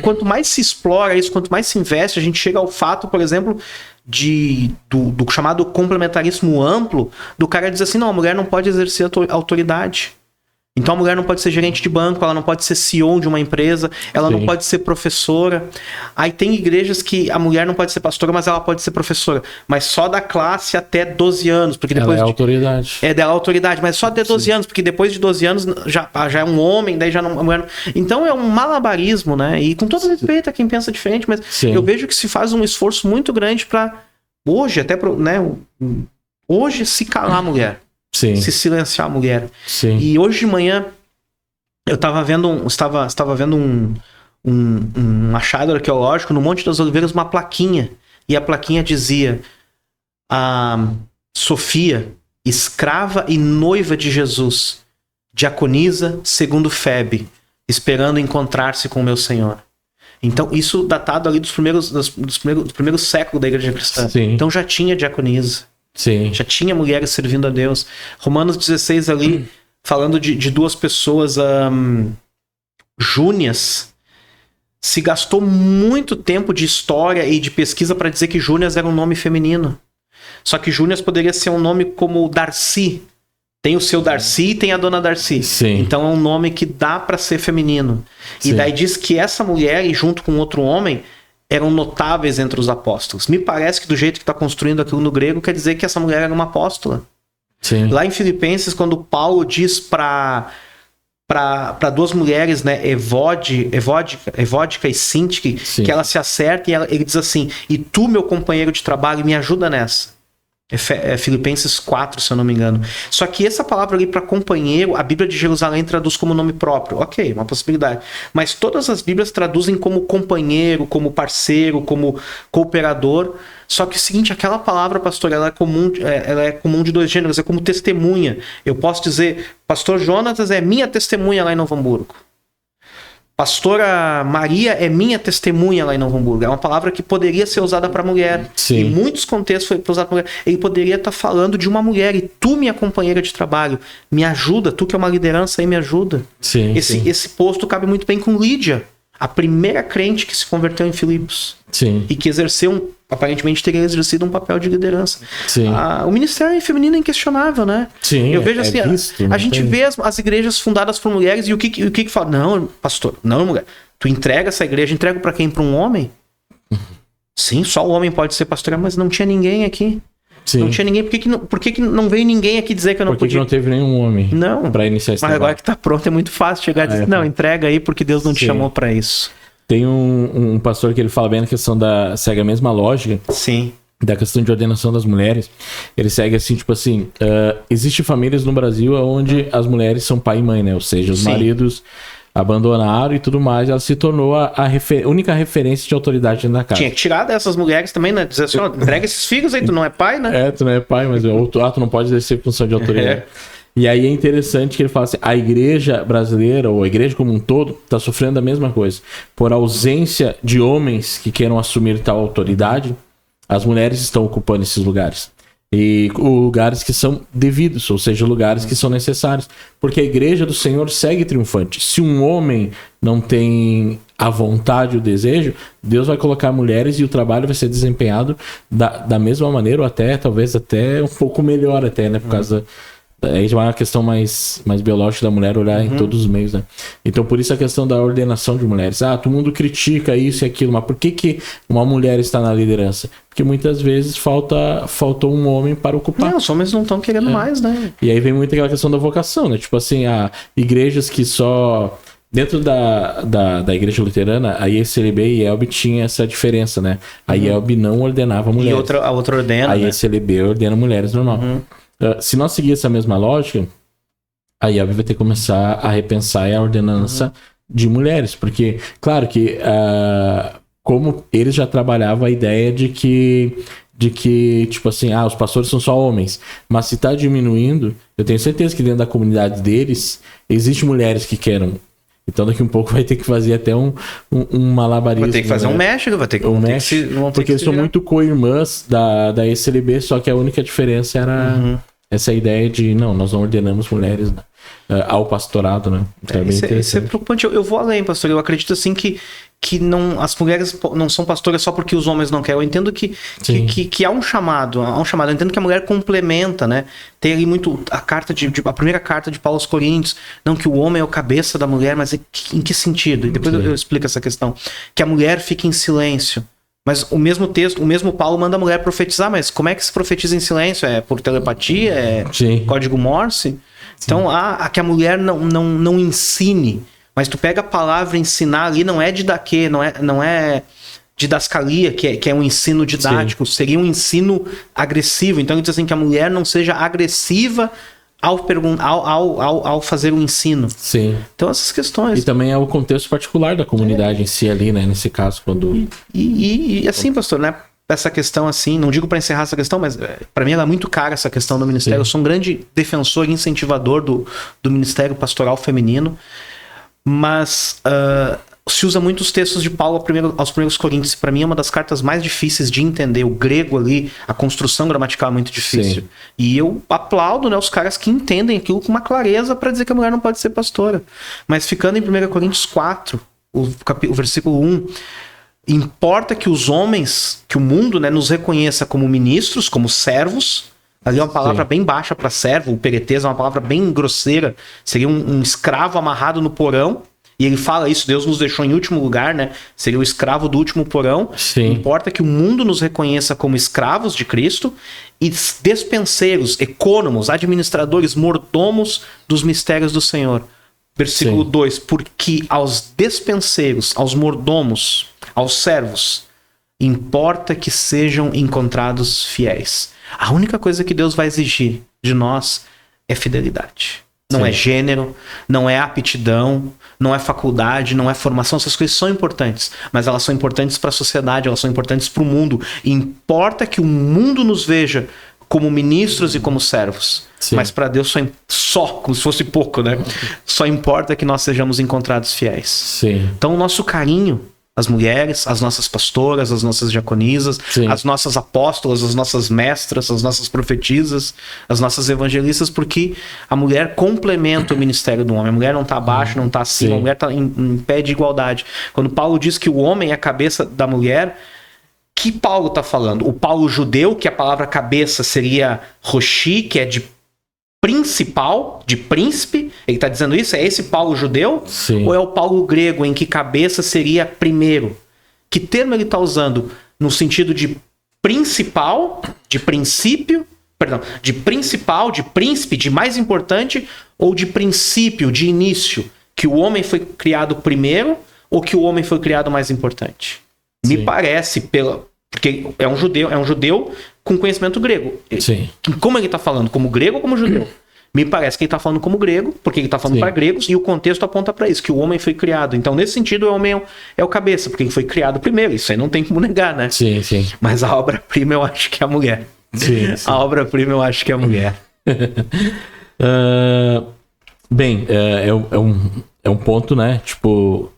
quanto mais se explora isso, quanto mais se investe, a gente chega ao fato, por exemplo, do chamado complementarismo amplo, do cara dizer assim: não, a mulher não pode exercer autoridade. Então a mulher não pode ser gerente de banco, ela não pode ser CEO de uma empresa, ela não pode ser professora. Aí tem igrejas que a mulher não pode ser pastora, mas ela pode ser professora. Mas só da classe até 12 anos. Porque depois ela é autoridade. É dela autoridade, mas só até 12 anos, porque depois de 12 anos já é um homem, daí já não... A mulher não... Então é um malabarismo, né? E com todo respeito a quem pensa diferente, mas eu vejo que se faz um esforço muito grande para hoje, hoje se calar a mulher. Sim. Se silenciar a mulher. Sim. E hoje de manhã eu estava vendo um achado arqueológico no Monte das Oliveiras, uma plaquinha. E a plaquinha dizia: a Sofia, escrava e noiva de Jesus, diaconisa segundo Febe, esperando encontrar-se com o meu Senhor. Então isso datado ali dos primeiros séculos da igreja cristã. Sim. Então já tinha diaconisa. Sim. Já tinha mulheres servindo a Deus. Romanos 16 ali, falando de 2 pessoas, Júnias se gastou muito tempo de história e de pesquisa para dizer que Júnias era um nome feminino. Só que Júnias poderia ser um nome como Darcy. Tem o seu Darcy e tem a dona Darcy. Sim. Então é um nome que dá para ser feminino. Sim. E daí diz que essa mulher, e junto com outro homem, eram notáveis entre os apóstolos. Me parece que do jeito que está construindo aquilo no grego, quer dizer que essa mulher era uma apóstola. Sim. Lá em Filipenses, quando Paulo diz para duas mulheres, né, Evódica e Sintique, que elas se acertem, ele diz assim: e tu, meu companheiro de trabalho, me ajuda nessa. É Filipenses 4, se eu não me engano. Só que essa palavra ali para companheiro, a Bíblia de Jerusalém traduz como nome próprio. Ok, uma possibilidade. Mas todas as Bíblias traduzem como companheiro, como parceiro, como cooperador. Só que é o seguinte, aquela palavra, pastor, ela é comum de dois gêneros, é como testemunha. Eu posso dizer, pastor Jonatas é minha testemunha lá em Novo Hamburgo. Pastora Maria é minha testemunha lá em Novo Hamburgo. É uma palavra que poderia ser usada para mulher. Sim. Em muitos contextos foi usada para mulher. Ele poderia estar falando de uma mulher. E tu, minha companheira de trabalho, me ajuda. Tu que é uma liderança aí, me ajuda. Sim, Esse posto cabe muito bem com Lídia, a primeira crente que se converteu em Filipos. Sim. E que exerceu, aparentemente teria exercido um papel de liderança. Sim. O ministério feminino é inquestionável, né? Sim, eu vejo assim, visto, a gente vê as igrejas fundadas por mulheres e o que fala? Não, pastor, não, mulher. Tu entrega essa igreja, entrega para quem? Para um homem? Sim, só o homem pode ser pastor, mas não tinha ninguém aqui. Sim. Não tinha ninguém. Por que não veio ninguém aqui dizer que eu não podia? Porque não teve nenhum homem para iniciar esse Mas trabalho. agora que tá pronto, é muito fácil chegar e dizer, não, entrega aí porque Deus não te chamou para isso. Tem um pastor que ele fala bem na questão segue a mesma lógica. Sim. Da questão de ordenação das mulheres. Ele segue assim, tipo assim, existe famílias no Brasil onde as mulheres são pai e mãe, né? Ou seja, os maridos abandonaram e tudo mais, ela se tornou a única referência de autoridade na casa. Tinha que tirar dessas mulheres também, né? Dizer assim, ó, entrega esses filhos aí, tu não é pai, né? Tu não é pai, mas tu não pode exercer função de autoridade. E aí é interessante que ele fala assim, a igreja brasileira, ou a igreja como um todo, está sofrendo a mesma coisa. Por ausência de homens que queiram assumir tal autoridade, as mulheres estão ocupando esses lugares. E lugares que são devidos, ou seja, lugares que são necessários. Porque a igreja do Senhor segue triunfante. Se um homem não tem a vontade e o desejo, Deus vai colocar mulheres e o trabalho vai ser desempenhado da mesma maneira, ou até, talvez até um pouco melhor até, né? Por causa aí já é uma questão mais biológica da mulher olhar em todos os meios, né? Então, por isso a questão da ordenação de mulheres. Todo mundo critica isso e aquilo, mas por que uma mulher está na liderança? Porque muitas vezes faltou um homem para ocupar. Não, os homens não estão querendo mais, né? E aí vem muito aquela questão da vocação, né? Tipo assim, igrejas que só... Dentro da igreja luterana, a ISLB e a IELB tinha essa diferença, né? A IELB não ordenava mulheres. E a outra ordena, a ISLB ordena mulheres, normal. Se nós seguir essa mesma lógica, a IELB vai ter que começar a repensar a ordenança de mulheres. Porque, claro que, como eles já trabalhavam a ideia de que, tipo assim, os pastores são só homens. Mas se está diminuindo, eu tenho certeza que dentro da comunidade deles, existem mulheres que queiram. Então daqui um pouco vai ter que fazer até um malabarismo. Vai ter que fazer um México, vai ter que porque eles são muito co-irmãs da SLB, só que a única diferença era essa ideia de, não, nós não ordenamos mulheres ao pastorado, né? Então isso é preocupante. Eu vou além, pastor. Eu acredito assim que não, as mulheres não são pastoras só porque os homens não querem. Eu entendo que há um chamado. Eu entendo que a mulher complementa, né? Tem ali muito a primeira carta de Paulo aos Coríntios, não que o homem é o cabeça da mulher, mas em que sentido? E depois eu explico essa questão. Que a mulher fique em silêncio. Mas o mesmo texto, o mesmo Paulo manda a mulher profetizar, mas como é que se profetiza em silêncio? É por telepatia? É código Morse? Então, que a mulher não ensine. Mas tu pega a palavra ensinar ali, não é didaquê, não é didascalia, que é um ensino didático. Seria um ensino agressivo. Então, ele diz assim, que a mulher não seja agressiva ao fazer o ensino. Sim. Então, essas questões. E também é o contexto particular da comunidade em si ali, né? Nesse caso, quando... E assim, pastor, né? Essa questão assim, não digo para encerrar essa questão, mas para mim ela é muito cara, essa questão do ministério. Eu sou um grande defensor e incentivador do ministério pastoral feminino, mas se usa muito os textos de Paulo aos primeiros Coríntios. Para mim é uma das cartas mais difíceis de entender. O grego ali, a construção gramatical é muito difícil. E eu aplaudo, né, os caras que entendem aquilo com uma clareza para dizer que a mulher não pode ser pastora. Mas ficando em 1 Coríntios 4, o versículo 1, importa que os homens, que o mundo, né, nos reconheça como ministros, como servos. Ali é uma palavra bem baixa para servo, o peretez é uma palavra bem grosseira, seria um escravo amarrado no porão, e ele fala isso, Deus nos deixou em último lugar, né? Seria o escravo do último porão. Sim. Importa que o mundo nos reconheça como escravos de Cristo e despenseiros, econômos, administradores, mordomos dos mistérios do Senhor. Versículo 2, porque aos despenseiros, aos mordomos, aos servos, importa que sejam encontrados fiéis. A única coisa que Deus vai exigir de nós é fidelidade. Não é gênero, não é aptidão, não é faculdade, não é formação. Essas coisas são importantes, mas elas são importantes para a sociedade, elas são importantes para o mundo. E importa que o mundo nos veja como ministros e como servos. Sim. Mas para Deus só, como se fosse pouco, né? Só importa que nós sejamos encontrados fiéis. Sim. Então o nosso carinho, as mulheres, as nossas pastoras, as nossas diaconisas, as nossas apóstolas, as nossas mestras, as nossas profetisas, as nossas evangelistas, porque a mulher complementa o ministério do homem. A mulher não está abaixo, não está acima, a mulher está em pé de igualdade. Quando Paulo diz que o homem é a cabeça da mulher, que Paulo está falando? O Paulo judeu, que a palavra cabeça seria roshi, que é de principal, de príncipe, ele está dizendo isso? É esse Paulo judeu? Sim. Ou é o Paulo grego, em que cabeça seria primeiro? Que termo ele está usando? No sentido de principal, de princípio, perdão, de principal, de príncipe, de mais importante, ou de princípio, de início? Que o homem foi criado primeiro ou que o homem foi criado mais importante? Sim. Me parece, porque é um judeu com conhecimento grego. Sim. Como ele está falando? Como grego ou como judeu? Me parece que ele está falando como grego, porque ele está falando para gregos, e o contexto aponta para isso, que o homem foi criado. Então, nesse sentido, o homem é o cabeça, porque ele foi criado primeiro. Isso aí não tem como negar, né? Sim, sim. Mas a obra-prima eu acho que é a mulher. Sim, sim. A obra-prima eu acho que é a mulher. Bem, é um ponto, né? Tipo,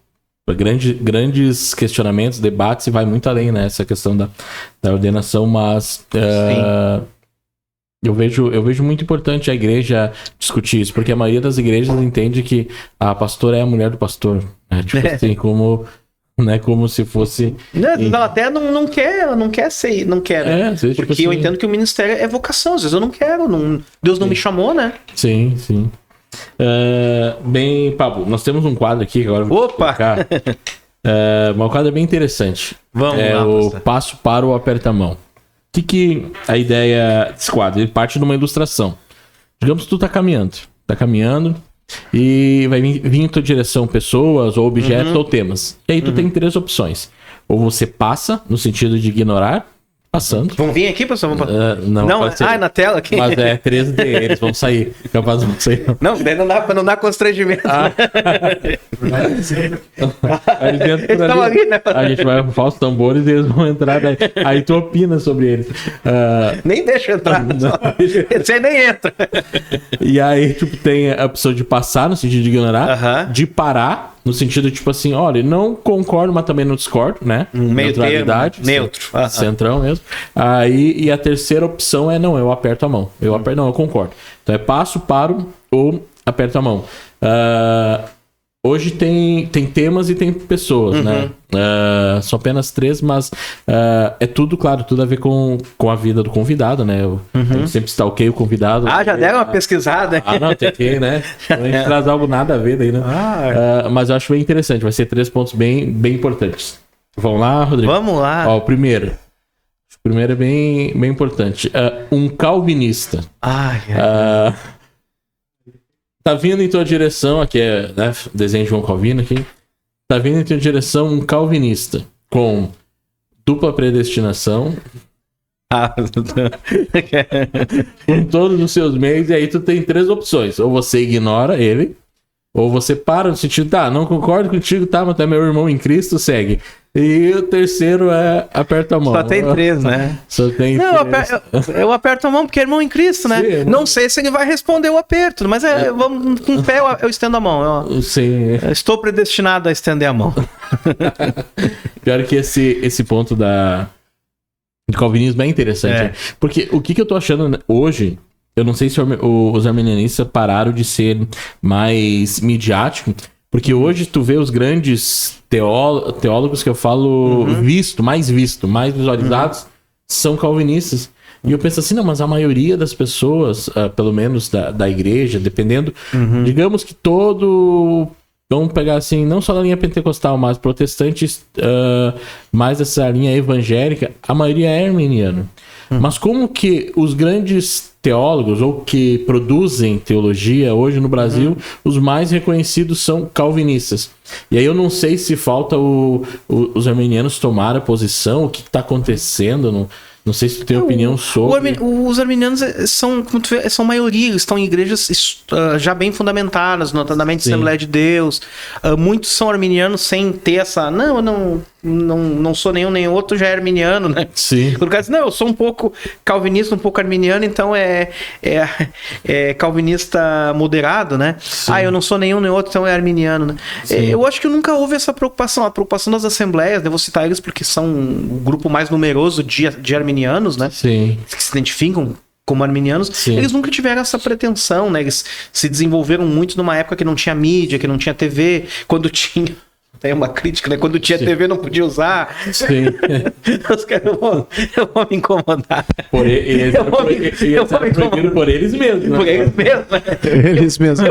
grandes questionamentos, debates, e vai muito além, né? Essa questão da ordenação, mas eu vejo muito importante a igreja discutir isso, porque a maioria das igrejas entende que a pastora é a mulher do pastor, né? Tipo assim, como se fosse... Ela até não quer, ela não quer ser, não quer, né? Às vezes, porque tipo eu assim, entendo que o ministério é vocação, às vezes eu não quero, Deus não me chamou, né? Sim, sim. Bem, Pablo, nós temos um quadro aqui que agora eu vou colocar. Um quadro bem interessante. Vamos lá, o pastor. passo para o aperta-mão. O que a ideia desse quadro? Ele parte de uma ilustração. Digamos que tu tá caminhando e vai vir em tua direção pessoas ou objetos ou temas. E aí tu tem 3 opções. Ou você passa, no sentido de ignorar, passando. Vão vir aqui, pessoal? Não, pode ser. É na tela aqui. Mas 3 deles vão sair. Capaz de não sair. Não, daí não dá constrangimento. Eles estão ali, né? A gente vai arrufar os tambores e eles vão entrar. Aí tu opina sobre eles. Nem deixa eu entrar. Você nem entra. E aí, tipo, tem a opção de passar, no sentido de ignorar, de parar, no sentido, tipo assim, olha, não concordo, mas também não discordo, né? Meio termo, neutro. Centrão mesmo. Aí, e a terceira opção é, não, eu aperto a mão. Eu concordo. Então é passo, paro ou aperto a mão. Hoje tem temas e tem pessoas, né? São apenas 3, mas é tudo, claro, tudo a ver com a vida do convidado, né? A gente sempre stalkeia o convidado. Já deram uma pesquisada. Não, tem que, né? A gente traz algo nada a ver daí, né? Mas eu acho bem interessante, vai ser 3 pontos bem importantes. Vamos lá, Rodrigo? Vamos lá. Ó, o primeiro é bem importante. Um calvinista. Tá vindo em tua direção, aqui é, né, desenho de João Calvino aqui. Tá vindo em tua direção um calvinista com dupla predestinação, com todos os seus meios, e aí tu tem 3 opções. Ou você ignora ele, ou você para no sentido, não concordo contigo, mas tu é meu irmão em Cristo, segue. E o terceiro é aperta a mão. Só tem 3, né? Só tem 3. Eu aperto a mão porque é irmão em Cristo, né? Sim, não sei se ele vai responder o aperto, mas vamos, com o pé eu estendo a mão. Sim. Estou predestinado a estender a mão. Pior que esse ponto do calvinismo é interessante. Né? Porque o que eu tô achando hoje, eu não sei se os arminianistas pararam de ser mais midiáticos, Porque hoje tu vê os grandes teólogos que eu falo mais visualizados, são calvinistas. E eu penso assim, não, mas a maioria das pessoas, pelo menos da igreja, dependendo, digamos que vamos pegar assim, não só na linha pentecostal, mas protestantes, mais essa linha evangélica, a maioria é arminiana. Mas como que os grandes teólogos, ou que produzem teologia hoje no Brasil, os mais reconhecidos são calvinistas. E aí eu não sei se falta os arminianos tomar a posição, o que está acontecendo, não sei se tu tem opinião sobre... Os arminianos são, como tu vê, são maioria, eles estão em igrejas já bem fundamentadas, notadamente Assembleia de Deus. Muitos são arminianos sem ter essa... Não, eu não sou nenhum nem outro, já é arminiano, né? Sim. Quando o cara diz, não, eu sou um pouco calvinista, um pouco arminiano, então é calvinista moderado, né? Sim. Eu não sou nenhum nem outro, então é arminiano, né? Eu acho que nunca houve essa preocupação. A preocupação das assembleias, né? Vou citar eles porque são o grupo mais numeroso de arminianos, né? Sim. Que se identificam como arminianos. Sim. Eles nunca tiveram essa pretensão, né? Eles se desenvolveram muito numa época que não tinha mídia, que não tinha TV, quando tinha... Tem uma crítica, né? Quando tinha TV não podia usar. Sim. Os caras, eu vou me incomodar. Eles proibiram por eles mesmos, né? Por eles mesmos, né? Eles mesmos.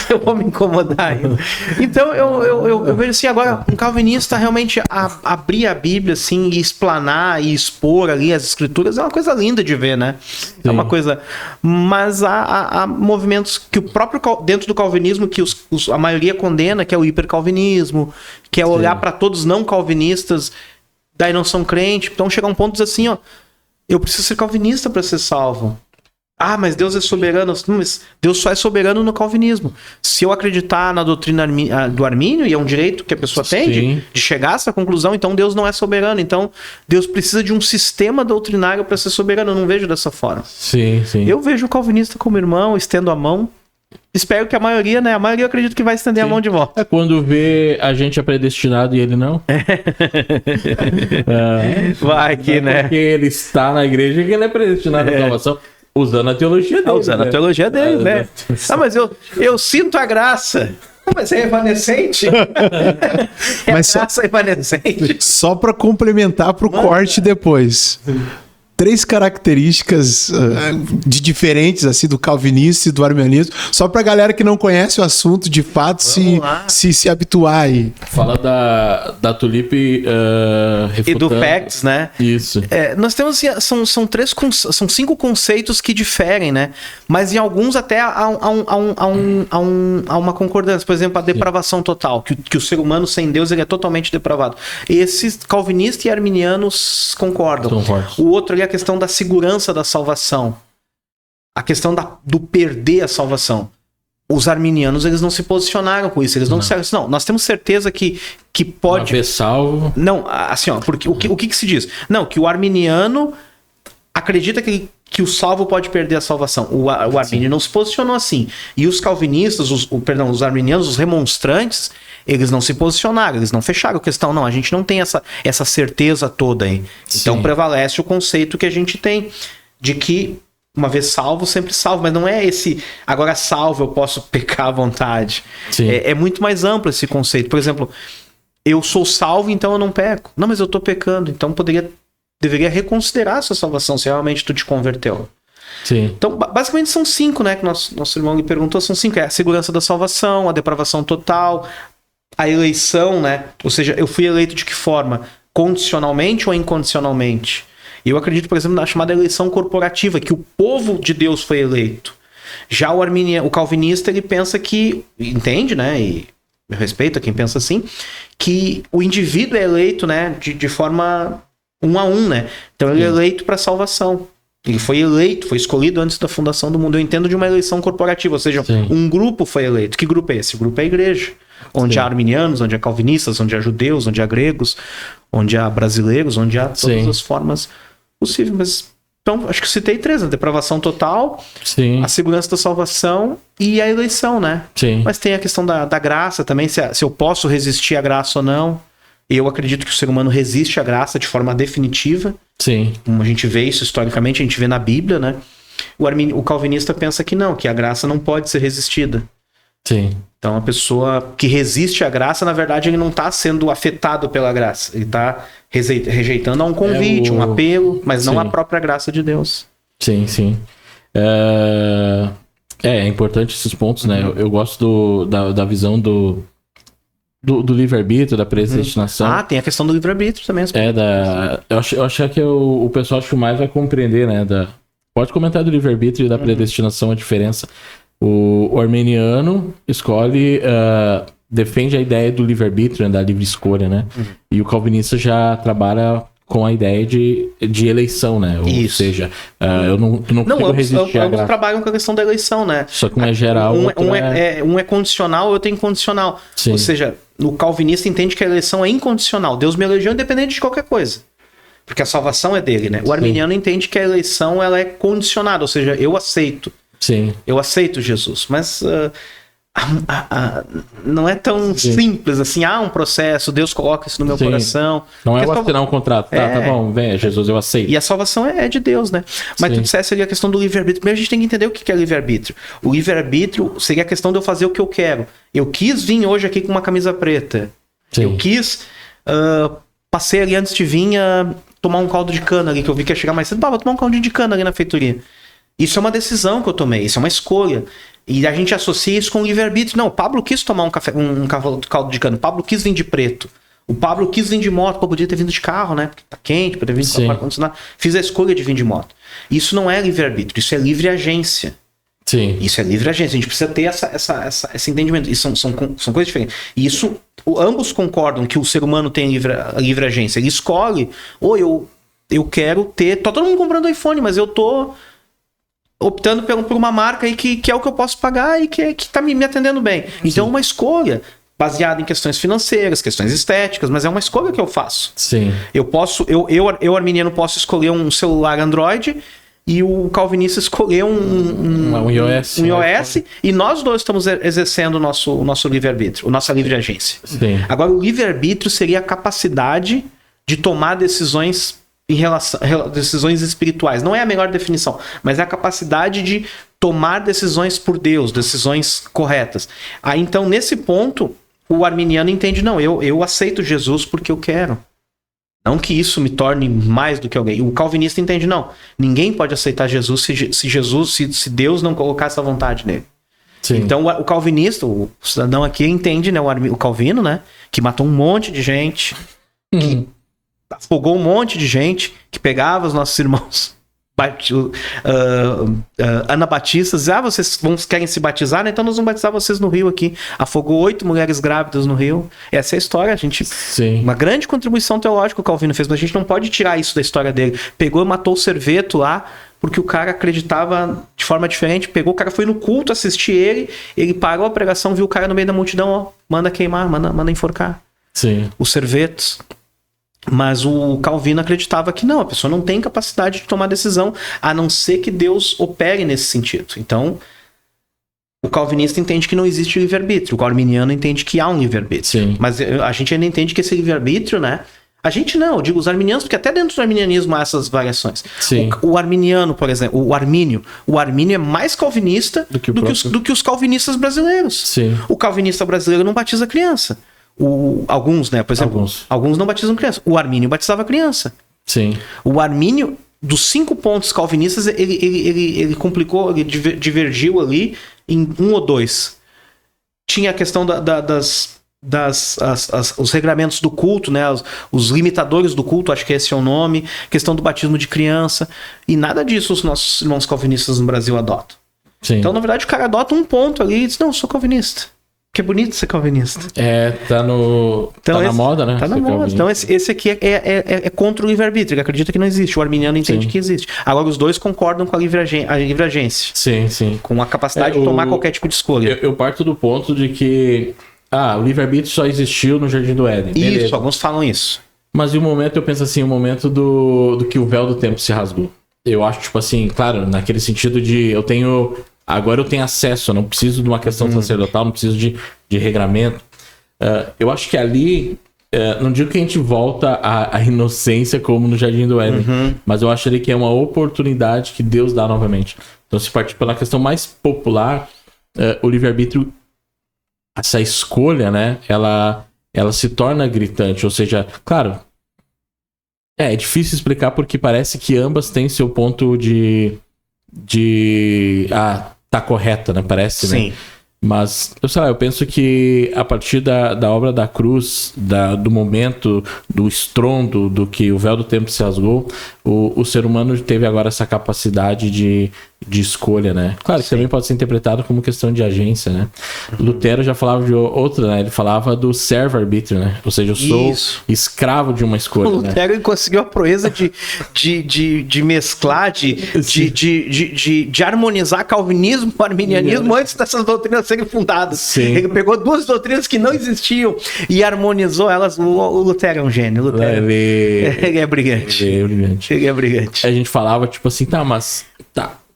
Eu vou me incomodar ainda. Então, eu vejo assim, agora, um calvinista realmente abrir a Bíblia, assim, e explanar e expor ali as escrituras é uma coisa linda de ver, né? Sim. É uma coisa... Mas há movimentos que o próprio... Dentro do calvinismo, que a maioria condena, que é o hipercalvinismo, que é olhar para todos não calvinistas, daí não são crentes. Então chega um ponto de dizer assim, ó, eu preciso ser calvinista para ser salvo. Mas Deus é soberano. Mas Deus só é soberano no calvinismo. Se eu acreditar na doutrina do Armínio, e é um direito que a pessoa tem de chegar a essa conclusão, então Deus não é soberano. Então Deus precisa de um sistema doutrinário para ser soberano. Eu não vejo dessa forma. Sim. Eu vejo o calvinista como irmão, estendo a mão. Espero que a maioria, né? A maioria eu acredito que vai estender a mão de volta. É quando vê a gente é predestinado e ele não. Vai que, né? Porque ele está na igreja que ele é predestinado à salvação. Usando a teologia dele. Usando a teologia dele, né? Mas eu sinto a graça. Mas é evanescente. Mas graça evanescente. Só para complementar pro corte depois. 3 características diferentes assim do calvinismo e do arminianismo, só pra galera que não conhece o assunto de fato se habituar aí. Fala da Tulip refutando. E do Facts, né? Isso. Nós temos assim, são 5 conceitos que diferem, né? Mas em alguns até há uma concordância. Por exemplo, a depravação total, que o ser humano sem Deus ele é totalmente depravado. Esses calvinistas e arminianos concordam. O outro ali é a questão da segurança da salvação. A questão do perder a salvação. Os arminianos, eles não se posicionaram com isso. Eles não disseram assim, não, nós temos certeza que pode... Uma vez salvo... Não, assim, ó, porque o que se diz? Não, que o arminiano acredita que o salvo pode perder a salvação. O armínio não se posicionou assim. E os calvinistas, os arminianos, os remonstrantes, eles não se posicionaram, eles não fecharam a questão. Não, a gente não tem essa certeza toda aí. Então prevalece o conceito que a gente tem de que uma vez salvo, sempre salvo. Mas não é esse, agora salvo, eu posso pecar à vontade. É muito mais amplo esse conceito. Por exemplo, eu sou salvo, então eu não peco. Não, mas eu tô pecando, então deveria reconsiderar a sua salvação se realmente tu te converteu. Sim. Então, basicamente são 5, né? Que nosso irmão me perguntou, são 5. É a segurança da salvação, a depravação total, a eleição, né? Ou seja, eu fui eleito de que forma? Condicionalmente ou incondicionalmente? E eu acredito, por exemplo, na chamada eleição corporativa, que o povo de Deus foi eleito. Já o calvinista, ele pensa que, entende, né? E eu respeito a quem pensa assim, que o indivíduo é eleito, né? De forma 1 a 1, né? Então ele é eleito para salvação. Ele foi eleito, foi escolhido antes da fundação do mundo. Eu entendo de uma eleição corporativa, ou seja, um grupo foi eleito. Que grupo é esse? O grupo é a igreja. Onde há arminianos, onde há calvinistas, onde há judeus, onde há gregos, onde há brasileiros, onde há todas as formas possíveis. Mas, então, acho que citei 3, a depravação total, a segurança da salvação e a eleição, né? Mas tem a questão da graça também, se eu posso resistir à graça ou não. Eu acredito que o ser humano resiste à graça de forma definitiva. Como a gente vê isso historicamente, a gente vê na Bíblia, né? O calvinista pensa que não, que a graça não pode ser resistida. Sim. Então, a pessoa que resiste à graça, na verdade, ele não está sendo afetado pela graça. Ele está rejeitando a um convite, um apelo, mas não a própria graça de Deus. Sim, sim. É importante esses pontos, né? Eu gosto da visão do livre-arbítrio, da predestinação. Ah, tem a questão do livre-arbítrio também. Eu acho que o pessoal acho que mais vai compreender, né? Pode comentar do livre-arbítrio e da predestinação, a diferença. O arminiano escolhe, defende a ideia do livre-arbítrio, né, da livre escolha, né? E o calvinista já trabalha com a ideia de eleição, né? Ou seja, eu não consigo resistir à graça. Ambos trabalham com a questão da eleição, né? Só que um é geral, um é condicional, outro é incondicional. Sim. Ou seja, o calvinista entende que a eleição é incondicional. Deus me elegeu independente de qualquer coisa. Porque a salvação é dele, né? O arminiano entende que a eleição ela é condicionada, ou seja, eu aceito. Sim. Eu aceito Jesus, mas não é tão simples assim. Há um processo, Deus coloca isso no meu coração. Não é eu assinar um contrato. Tá bom, vem, Jesus, eu aceito. E a salvação é de Deus, né? Mas tu dissesse ali a questão do livre-arbítrio. Primeiro a gente tem que entender o que é livre-arbítrio. O livre-arbítrio seria a questão de eu fazer o que eu quero. Eu quis vir hoje aqui com uma camisa preta. Sim. Eu quis... passei ali antes de vir tomar um caldo de cana ali, que eu vi que ia chegar mais cedo. Vou tomar um caldo de cana ali na feitoria. Isso é uma decisão que eu tomei, isso é uma escolha. E a gente associa isso com o livre-arbítrio. Não, o Pablo quis tomar um caldo de cana, o Pablo quis vir de preto. O Pablo quis vir de moto, podia ter vindo de carro, né? Porque tá quente, podia ter vindo com ar-condicionado. Fiz a escolha de vir de moto. Isso não é livre-arbítrio, isso é livre agência. Sim. Isso é livre agência. A gente precisa ter esse entendimento. Isso são coisas diferentes. E isso, ambos concordam que o ser humano tem livre agência. Ele escolhe, eu quero ter... Tá todo mundo comprando iPhone, mas eu tô optando por uma marca aí que é o que eu posso pagar e que tá me atendendo bem. Então é uma escolha baseada em questões financeiras, questões estéticas, mas é uma escolha que eu faço. Sim. Eu arminiano, posso escolher um celular Android e o calvinista escolher um iOS, e nós dois estamos exercendo o nosso livre-arbítrio, a nossa livre agência. Sim. Agora, o livre-arbítrio seria a capacidade de tomar decisões decisões espirituais. Não é a melhor definição, mas é a capacidade de tomar decisões por Deus, decisões corretas. Aí, então, nesse ponto, o arminiano entende, não, eu aceito Jesus porque eu quero. Não que isso me torne mais do que alguém. O calvinista entende, não, ninguém pode aceitar Jesus se Deus não colocar essa vontade nele. Sim. Então, o calvinista, o cidadão aqui entende, né, o Calvino, né, que matou um monte de gente, que afogou um monte de gente, que pegava os nossos irmãos anabatistas, vocês querem se batizar, né? Então nós vamos batizar vocês no rio aqui. Afogou 8 mulheres grávidas no rio. Essa é a história. Uma grande contribuição teológica o Calvino fez, mas a gente não pode tirar isso da história dele. Pegou e matou o Serveto lá, porque o cara acreditava de forma diferente. Pegou, o cara foi no culto assistir ele parou a pregação, viu o cara no meio da multidão, manda queimar, manda enforcar. Sim. Os servetos. Mas o Calvino acreditava que não, a pessoa não tem capacidade de tomar decisão, a não ser que Deus opere nesse sentido. Então, o calvinista entende que não existe livre-arbítrio, o arminiano entende que há um livre-arbítrio. Mas a gente ainda entende que esse livre-arbítrio, né? A gente não, eu digo os arminianos, porque até dentro do arminianismo há essas variações. O arminiano, por exemplo, o armínio é mais calvinista do que os calvinistas brasileiros. Sim. O calvinista brasileiro não batiza criança. Alguns, né? Por exemplo, alguns não batizam criança. O Armínio batizava criança. Sim. O Armínio, dos 5 pontos calvinistas, ele complicou, ele divergiu ali em 1 ou 2. Tinha a questão os regramentos do culto, né? Os limitadores do culto, acho que esse é o nome. Questão do batismo de criança. E nada disso os nossos irmãos calvinistas no Brasil adotam. Sim. Então, na verdade, o cara adota um ponto ali e diz, não, eu sou calvinista. Que é bonito ser calvinista. Tá na moda, né? Tá na moda. Calvinista. Então esse aqui é contra o livre-arbítrio, ele acredita que não existe. O arminiano entende que existe. Agora os dois concordam com a livre agência. Sim. Com a capacidade de tomar qualquer tipo de escolha. Eu parto do ponto de que o livre-arbítrio só existiu no Jardim do Éden. Beleza. Isso, alguns falam isso. Mas em um momento, eu penso assim, o momento do que o véu do tempo se rasgou. Eu acho, tipo assim, claro, naquele sentido de agora eu tenho acesso, eu não preciso de uma questão sacerdotal, não preciso de regramento. Eu acho que ali, não digo que a gente volta à inocência como no Jardim do Éden, mas eu acho ali que é uma oportunidade que Deus dá novamente. Então, se partir pela questão mais popular, o livre-arbítrio essa escolha, né, ela se torna gritante. Ou seja, claro, é difícil explicar porque parece que ambas têm seu ponto de tá correta, né? Parece, Sim. né? Mas, eu penso que a partir da obra da cruz, do momento, do estrondo, do que o véu do templo se rasgou, o ser humano teve agora essa capacidade de escolha, né? Claro que também pode ser interpretado como questão de agência, né? Lutero já falava de outra, né? Ele falava do servo-arbítrio, né? Ou seja, eu sou escravo de uma escolha, O Lutero conseguiu a proeza de mesclar, de harmonizar calvinismo com arminianismo antes dessas doutrinas serem fundadas. Sim. Ele pegou duas doutrinas que não existiam e harmonizou elas. O Lutero é um gênio. Ele é brilhante. Ele é brilhante. A gente falava, tipo assim, mas...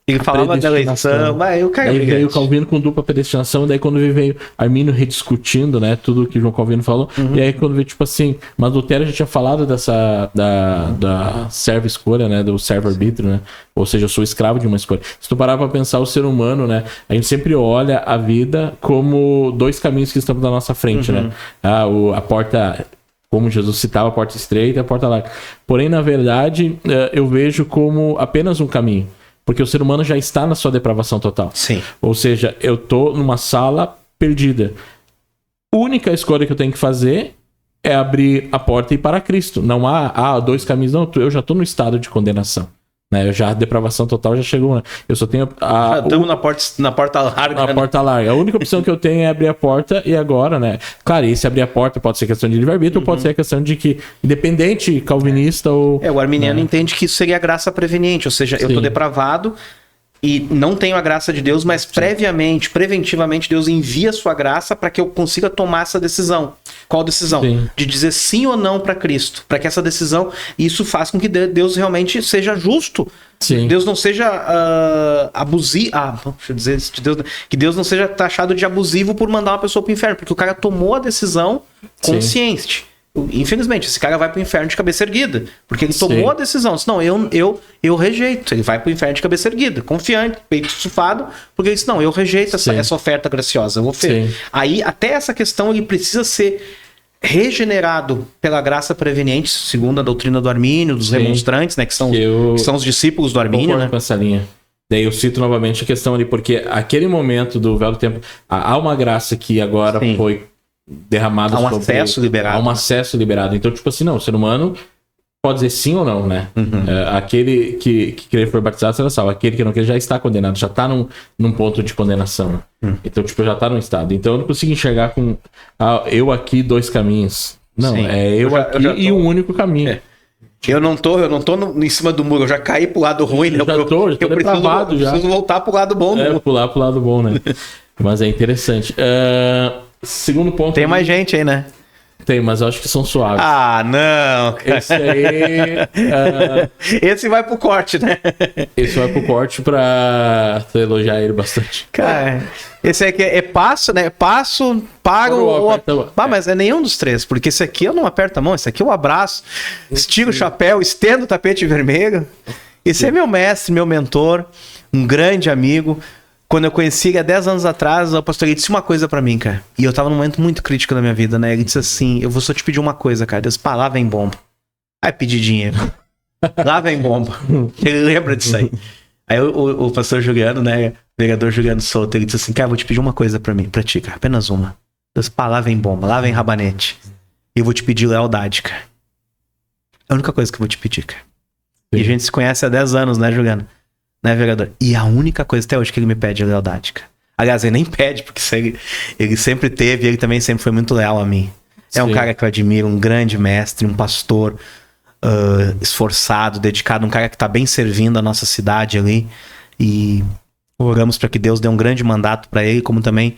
Ele falava da eleição, mas o cara é Aí veio o Calvino com dupla predestinação, daí quando veio Armínio rediscutindo, né, tudo que João Calvino falou, e aí quando veio, tipo assim, mas Lutero já tinha falado da servo-escolha, né, do servo-arbítrio, né, ou seja, eu sou escravo de uma escolha. Se tu parar pra pensar o ser humano, né, a gente sempre olha a vida como dois caminhos que estão na nossa frente, né, a porta... Como Jesus citava, a porta estreita e a porta larga. Porém, na verdade, eu vejo como apenas um caminho. Porque o ser humano já está na sua depravação total. Sim. Ou seja, eu tô numa sala perdida. A única escolha que eu tenho que fazer é abrir a porta e ir para Cristo. Não há dois caminhos. Não, eu já tô no estado de condenação. Né? A depravação total já chegou, né? Eu só tenho já estamos na porta larga. Na porta larga. A única opção que eu tenho é abrir a porta e agora, né? Claro, e se abrir a porta pode ser questão de livre-arbítrio ou pode ser questão de que, independente, calvinista ou... o arminiano entende que isso seria graça preveniente, ou seja, eu tô depravado e não tenho a graça de Deus, mas preventivamente, Deus envia a sua graça para que eu consiga tomar essa decisão. Qual decisão? Sim. De dizer sim ou não para Cristo. Para que essa decisão, isso faz com que Deus realmente seja justo. Sim. Deus não seja abusivo. Deixa eu dizer isso de Deus. Que Deus não seja taxado de abusivo por mandar uma pessoa pro inferno. Porque o cara tomou a decisão consciente. Infelizmente, esse cara vai pro inferno de cabeça erguida. Porque ele tomou a decisão. Senão, eu rejeito. Ele vai pro inferno de cabeça erguida, confiante, peito estufado, porque ele disse, não, eu rejeito essa oferta graciosa. Eu vou Aí, até essa questão, ele precisa ser regenerado pela graça preveniente, segundo a doutrina do Armínio, dos remonstrantes, né? Que são os discípulos do Armínio, né? Com essa linha. Daí eu cito novamente a questão ali, porque aquele momento do véu do tempo, há uma graça que agora foi derramado sobre... acesso liberado. Há um acesso liberado. Então, tipo assim, não, o ser humano pode dizer sim ou não, né? Aquele que querer for batizado será salvo. Aquele que não quer já está condenado, já está num ponto de condenação. Então, tipo, já está num estado. Então, eu não consigo enxergar com eu aqui dois caminhos. Não, eu aqui e um único caminho. Eu não tô em cima do muro, eu já caí pro lado ruim, né? Eu preciso voltar pro lado bom. Pular pro lado bom, né? Mas é interessante. Segundo ponto... Tem mais gente aí, né? Tem, mas eu acho que são suaves. Não, cara. Esse aí... Esse vai pro corte, né? Esse vai pro corte pra elogiar ele bastante. Cara, esse aqui é passo, né? Passo, paro... mas é nenhum dos três, porque esse aqui eu não aperto a mão, esse aqui eu abraço, estiro o chapéu, estendo o tapete vermelho. Esse é meu mestre, meu mentor, um grande amigo. Quando eu conheci ele há 10 anos atrás, o pastor disse uma coisa pra mim, cara. E eu tava num momento muito crítico da minha vida, né? Ele disse assim, eu vou só te pedir uma coisa, cara. Deus, lá vem bomba. Aí pedi dinheiro. Lá vem bomba. Ele lembra disso aí. Aí o pastor Juliano, né? O vereador Juliano Souto, ele disse assim, cara, eu vou te pedir uma coisa pra ti, cara. Apenas uma. Deus, lá vem bomba. Lá vem rabanete. E eu vou te pedir lealdade, cara. É a única coisa que eu vou te pedir, cara. Sim. E a gente se conhece há 10 anos, né, Juliano? Né, vereador? E a única coisa até hoje que ele me pede é lealdade, cara. Aliás, ele nem pede, porque ele sempre teve, ele também sempre foi muito leal a mim. É um cara que eu admiro, um grande mestre, um pastor esforçado, dedicado, um cara que tá bem servindo a nossa cidade ali. E oramos para que Deus dê um grande mandato para ele, como também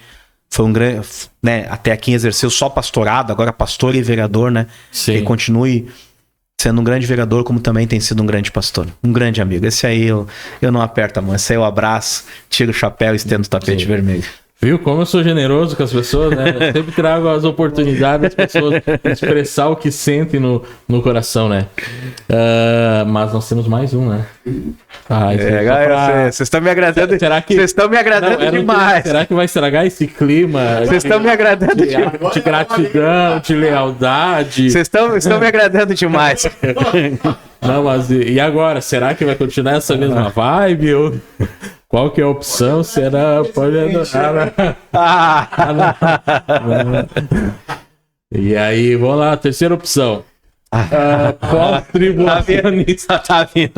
foi um grande, né, até aqui exerceu só pastorado, agora pastor e vereador, né? Sim. Ele continue sendo um grande vereador, como também tem sido um grande pastor. Um grande amigo. Esse aí eu não aperto a mão. Esse aí eu abraço, tiro o chapéu e estendo o tapete vermelho. Viu como eu sou generoso com as pessoas, né? Eu sempre trago as oportunidades das pessoas expressar o que sentem no coração, né? Mas nós temos mais um, né? Vocês estão me agradando. Será que... Vocês estão me agradando demais. Será que vai estragar esse clima? Vocês estão me agradando de gratidão, de lealdade. Vocês estão me agradando demais. Não, mas e agora? Será que vai continuar essa mesma vibe? Ou qual que é a opção? Será? Pode E aí, vamos lá, terceira opção. Pós-tribulacionista. Tá vindo.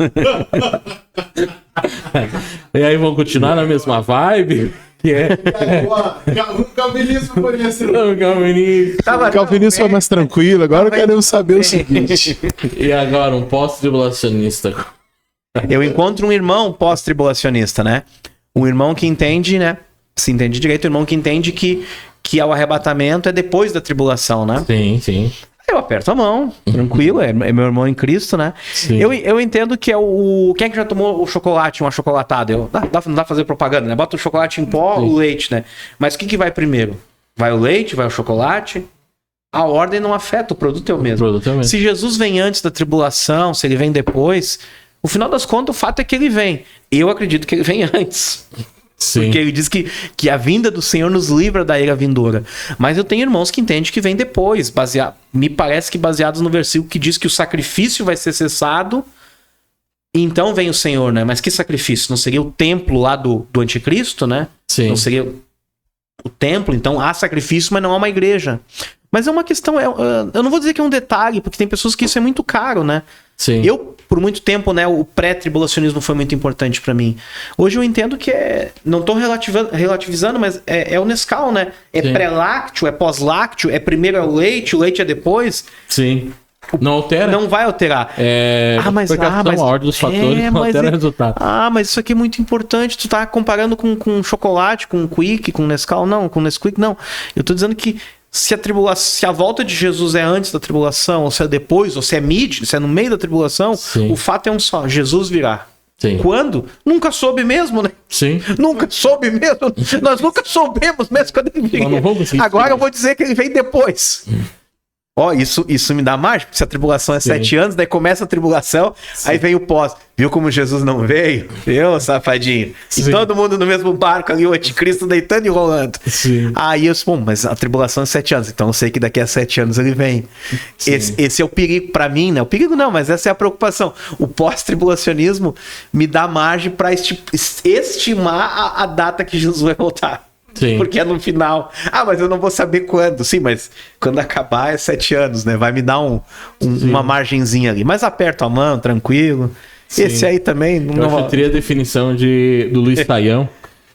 E aí, vamos continuar na mesma vibe? Que é... O calvinismo foi esse. O calvinismo. O calvinismo foi mais tranquilo. Agora queremos saber o seguinte. E agora, um pós-tribulacionista. Eu encontro um irmão pós-tribulacionista, né? Um irmão que entende, né? Se entende direito, um irmão que entende que o arrebatamento é depois da tribulação, né? Sim, sim. Eu aperto a mão, tranquilo, é meu irmão em Cristo, né? Sim. Eu entendo que é o... Quem é que já tomou o chocolate, uma chocolatada? Não dá pra fazer propaganda, né? Bota o chocolate em pó, o leite, né? Mas o que vai primeiro? Vai o leite, vai o chocolate? A ordem não afeta, o produto é o mesmo. Se Jesus vem antes da tribulação, se ele vem depois, no final das contas, o fato é que ele vem. Eu acredito que ele vem antes. Sim. Porque ele diz que a vinda do Senhor nos livra da ira vindoura. Mas eu tenho irmãos que entendem que vem depois. Me parece que baseados no versículo que diz que o sacrifício vai ser cessado. E então vem o Senhor, né? Mas que sacrifício? Não seria o templo lá do anticristo, né? Sim. Não seria o templo. Então há sacrifício, mas não há uma igreja. Mas é uma questão... Eu não vou dizer que é um detalhe, porque tem pessoas que isso é muito caro, né? Sim. Eu, por muito tempo, né, o pré-tribulacionismo foi muito importante pra mim. Hoje eu entendo que não tô relativizando, mas é o Nescau, né? É Sim. Pré-lácteo, é pós-lácteo, é o leite é depois. Sim. Não altera? Não vai alterar. Mas a ordem dos fatores não altera o resultado. Mas isso aqui é muito importante. Tu tá comparando com chocolate, com Quick, com Nescau? Não, com Nesquik não. Eu tô dizendo que se a volta de Jesus é antes da tribulação, ou se é depois, ou se é se é no meio da tribulação, Sim. o fato é um só: Jesus virá. Sim. Quando? Nunca soube mesmo, né? Sim. Nunca soube mesmo. Nós nunca soubemos mesmo quando ele viria. Agora eu vou dizer que ele vem depois. Isso me dá mais, porque se a tribulação é Sim. 7 anos, daí começa a tribulação, Sim. aí vem o pós. Viu como Jesus não veio? Viu, safadinho? Sim. E todo mundo no mesmo barco ali, o anticristo deitando e rolando. Sim. Aí eu disse, mas a tribulação é 7 anos, então eu sei que daqui a 7 anos ele vem. Esse é o perigo pra mim, né? O perigo não, mas essa é a preocupação. O pós-tribulacionismo me dá margem pra estimar a data que Jesus vai voltar. Sim. Porque é no final. Mas eu não vou saber quando. Sim, mas quando acabar é 7 anos, né? Vai me dar uma margenzinha ali. Mas aperto a mão, tranquilo. Sim. Esse aí também... Eu teria a definição do Luiz Saião.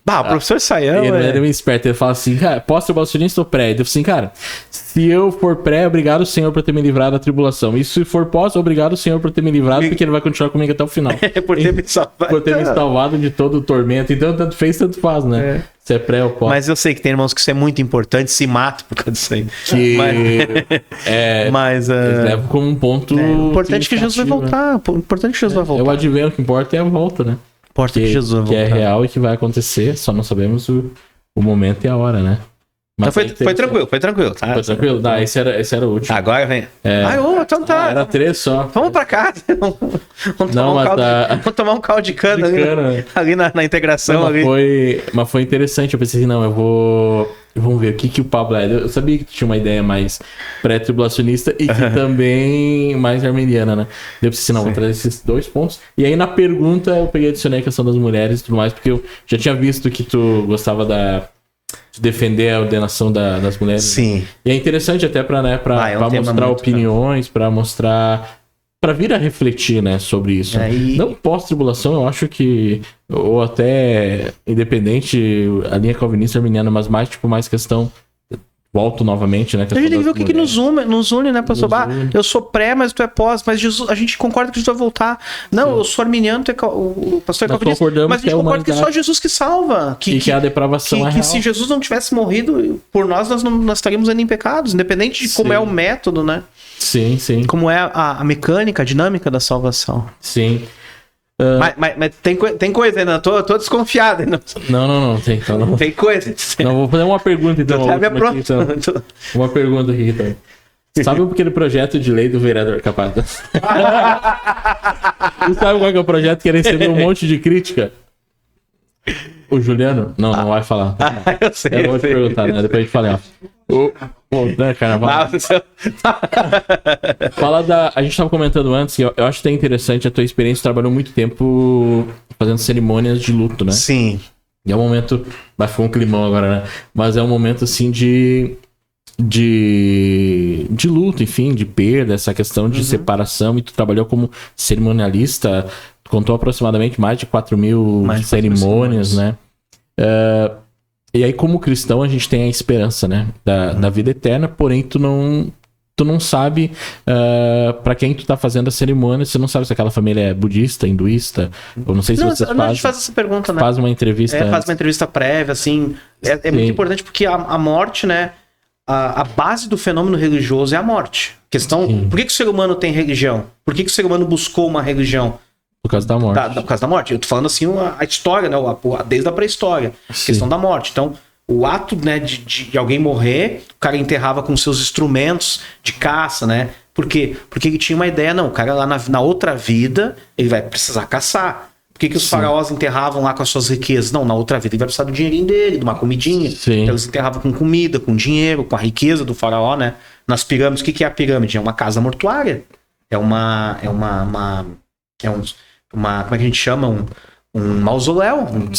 O professor Saião... Ele era meio esperto. Ele fala assim, cara, pós-tribulacionista ou pré? Ele fala assim, cara, se eu for pré, obrigado Senhor por ter me livrado da tribulação. E se for pós, obrigado Senhor por ter me livrado, porque ele vai continuar comigo até o final. Por ter me salvado. Por ter me salvado de todo o tormento. Então, tanto fez, tanto faz, né? Se é pré ou pós. Mas eu sei que tem irmãos que isso é muito importante, se matam por causa disso aí. Mas eles levam como um ponto... O importante é que Jesus vai voltar. O importante é que Jesus vai voltar. Eu advenho, o que importa é a volta, né? Que Jesus vai voltar. Que é real e que vai acontecer, só não sabemos o momento e a hora, né? Mas foi tranquilo, foi tranquilo. Tá? Foi tranquilo? Esse era o último. Agora vem. Então tá. Era 3 só. Vamos pra casa. Vamos tomar um caldo de cana ali na integração. Mas foi interessante. Eu pensei assim, vamos ver o que o Pablo é. Eu sabia que tinha uma ideia mais pré-tribulacionista e que também mais armeniana, né? Eu pensei assim, vou trazer esses 2 pontos. E aí na pergunta eu adicionei a questão das mulheres e tudo mais, porque eu já tinha visto que tu gostava de defender a ordenação das mulheres. Sim. E é interessante até pra mostrar opiniões, pra mostrar... Pra vir a refletir, né, sobre isso. Não pós-tribulação, eu acho que... Ou até independente, a linha calvinista arminiana, mas mais questão... Volto novamente, né? A gente tem que ver o que nos une, né, pastor? Eu sou pré, mas tu é pós, mas Jesus, a gente concorda que Jesus vai voltar. Não, Sim. eu sou arminiano, o pastor é calvinista, mas a gente concorda que é só Jesus que salva. Que a depravação é real. Que se Jesus não tivesse morrido por nós estaríamos ainda em pecados, independente de como é o método, né? Sim, sim. Como é a mecânica, a dinâmica da salvação. Sim. Mas tem coisa ainda, tô desconfiado ainda. Não, tem. Então não. Tem coisa. Não, vou fazer uma pergunta então. Uma pergunta aqui então. Sabe o pequeno projeto de lei do vereador Capata? Você sabe qual que é o projeto que ele recebeu um monte de crítica? O Juliano? Não vai falar. Eu sei. Eu vou te perguntar, né? Depois a gente fala. Né, carnaval. Fala da. A gente tava comentando antes, que eu acho até interessante a tua experiência. Trabalhou muito tempo fazendo cerimônias de luto, né? Sim. E é um momento. Vai ficar um climão agora, né? Mas é um momento assim de luto, enfim, de perda, essa questão de separação. E tu trabalhou como cerimonialista, contou aproximadamente mais de 4.000 cerimônias, né? E aí, como cristão, a gente tem a esperança, né? Da vida eterna, porém tu não sabe pra quem tu tá fazendo a cerimônia, você não sabe se aquela família é budista, hinduísta, ou não sei se vocês fazem. A gente faz essa pergunta, né? Faz uma entrevista. Faz uma entrevista prévia, assim. É muito importante porque a morte, né? A base do fenômeno religioso é a morte. Por que o ser humano tem religião? Por que o ser humano buscou uma religião? Por causa da morte. Por causa da morte. Eu tô falando assim a história, né? Desde a pré-história. Questão da morte. Então, o ato, né, de alguém morrer, o cara enterrava com seus instrumentos de caça, né? Por quê? Porque ele tinha uma ideia, não, o cara lá na outra vida, ele vai precisar caçar. Por que os faraós enterravam lá com as suas riquezas? Não, na outra vida ele vai precisar do dinheirinho dele, de uma comidinha. Sim. Então eles enterravam com comida, com dinheiro, com a riqueza do faraó, né? Nas pirâmides, o que é a pirâmide? É uma casa mortuária. Como é que a gente chama? Um mausoléu, um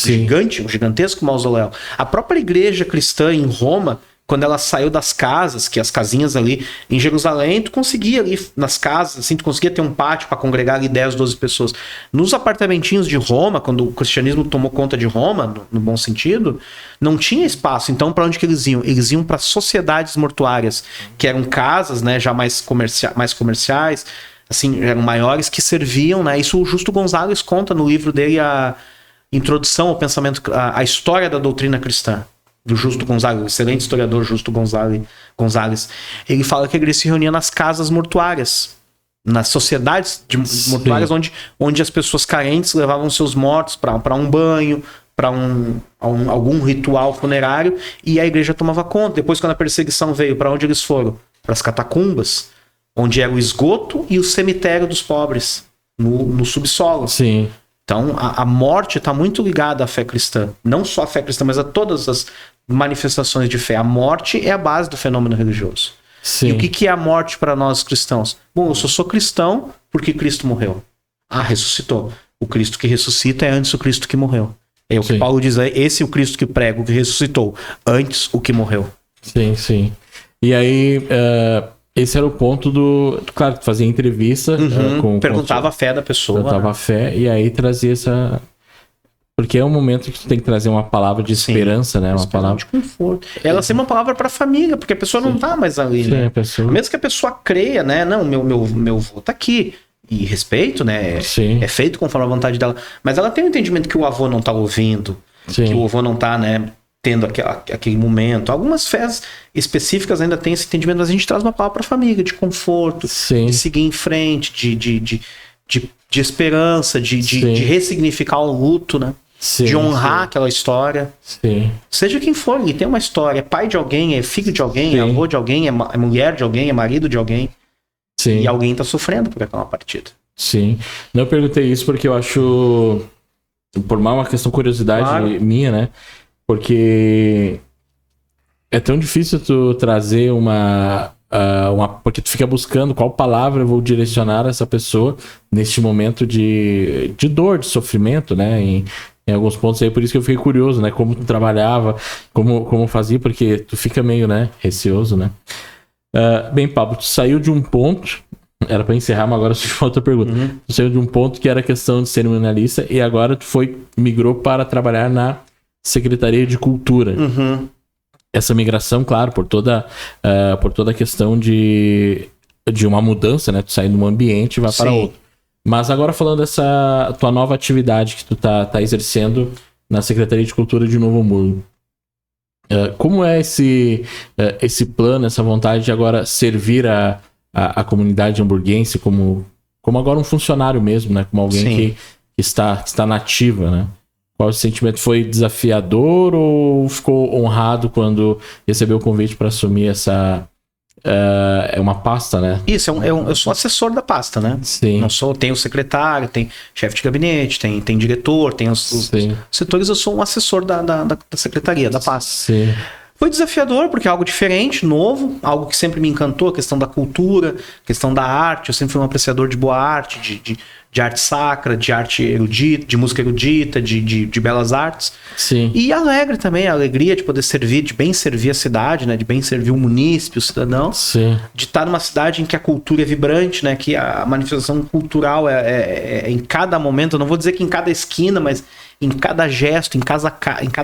gigantesco mausoléu. A própria igreja cristã em Roma, quando ela saiu das casas, que as casinhas ali em Jerusalém, tu conseguia ali nas casas, assim, tu conseguia ter um pátio para congregar ali 10, 12 pessoas. Nos apartamentinhos de Roma, quando o cristianismo tomou conta de Roma, no bom sentido, não tinha espaço. Então, para onde que eles iam? Eles iam para sociedades mortuárias, que eram casas, né, já mais comerciais, assim, eram maiores, que serviam, né? Isso o Justo Gonzalez conta no livro dele, a introdução ao pensamento, a história da doutrina cristã, do Justo Gonzalez, o excelente historiador Justo Gonzalez. Ele fala que ele se reunia nas casas mortuárias, nas sociedades mortuárias, onde as pessoas carentes levavam seus mortos para um banho, para algum ritual funerário, e a igreja tomava conta. Depois, quando a perseguição veio, para onde eles foram? Para as catacumbas, onde era o esgoto e o cemitério dos pobres, no subsolo. Sim. Então, a morte está muito ligada à fé cristã. Não só à fé cristã, mas a todas as manifestações de fé. A morte é a base do fenômeno religioso. Sim. E o que é a morte para nós cristãos? Bom, eu sou cristão porque Cristo morreu. Ressuscitou. O Cristo que ressuscita é antes o Cristo que morreu. É o que Paulo diz, esse é o Cristo que prega, o que ressuscitou, antes o que morreu. Sim. E aí... Esse era o ponto Claro, tu fazia entrevista perguntava a fé da pessoa. Perguntava a fé e aí trazia essa... Porque é um momento que tu tem que trazer uma palavra de esperança, né? Uma palavra de conforto. Ela ser uma palavra para a família, porque a pessoa não tá mais ali, né? Mesmo que a pessoa creia, né? Não, meu avô tá aqui. E respeito, né? É feito conforme a vontade dela. Mas ela tem o entendimento que o avô não tá ouvindo. Que o avô não tá, né? Tendo aquele momento. Algumas fés específicas ainda têm esse entendimento, mas a gente traz uma palavra para a família, de conforto, de seguir em frente, de esperança, de ressignificar o luto, né? De honrar aquela história. Seja quem for, ele tem uma história. É pai de alguém, é filho de alguém, é avô de alguém, é mulher de alguém, é marido de alguém. E alguém tá sofrendo por aquela partida. Não, eu perguntei isso porque eu acho, por uma questão de curiosidade minha, né? Porque é tão difícil tu trazer porque tu fica buscando qual palavra eu vou direcionar essa pessoa neste momento de dor, de sofrimento, né? Em alguns pontos aí, por isso que eu fiquei curioso, né? Como tu trabalhava, como fazia, porque tu fica meio, né? Receoso, né? Bem, Pablo, tu saiu de um ponto, era pra encerrar, mas agora surgiu outra pergunta. Tu saiu de um ponto que era a questão de cerimonialista e agora tu migrou para trabalhar na Secretaria de Cultura. Essa migração, claro, por toda a questão de uma mudança, né? Tu sair de um ambiente e vai para outro. Mas agora falando dessa tua nova atividade que tu tá exercendo na Secretaria de Cultura de Novo Hamburgo. Como é esse plano, essa vontade de agora servir a comunidade hamburguense como agora um funcionário mesmo, né? Como alguém está na ativa, né? Qual o sentimento? Foi desafiador ou ficou honrado quando recebeu o convite para assumir essa... É uma pasta, né? Isso, eu sou assessor da pasta, né? Sim. Não sou, tem o secretário, tem chefe de gabinete, tem diretor, tem os setores, eu sou um assessor da secretaria, da pasta. Sim. Foi desafiador, porque é algo diferente, novo, algo que sempre me encantou, a questão da cultura, a questão da arte. Eu sempre fui um apreciador de boa arte, de arte sacra, de arte erudita, de música erudita, de belas artes. Sim. E alegre também, a alegria de poder servir, de bem servir a cidade, né? De bem servir o munícipe, o cidadão. Sim. De estar numa cidade em que a cultura é vibrante, né? Que a manifestação cultural é em cada momento, eu não vou dizer que em cada esquina, mas em cada gesto, em cada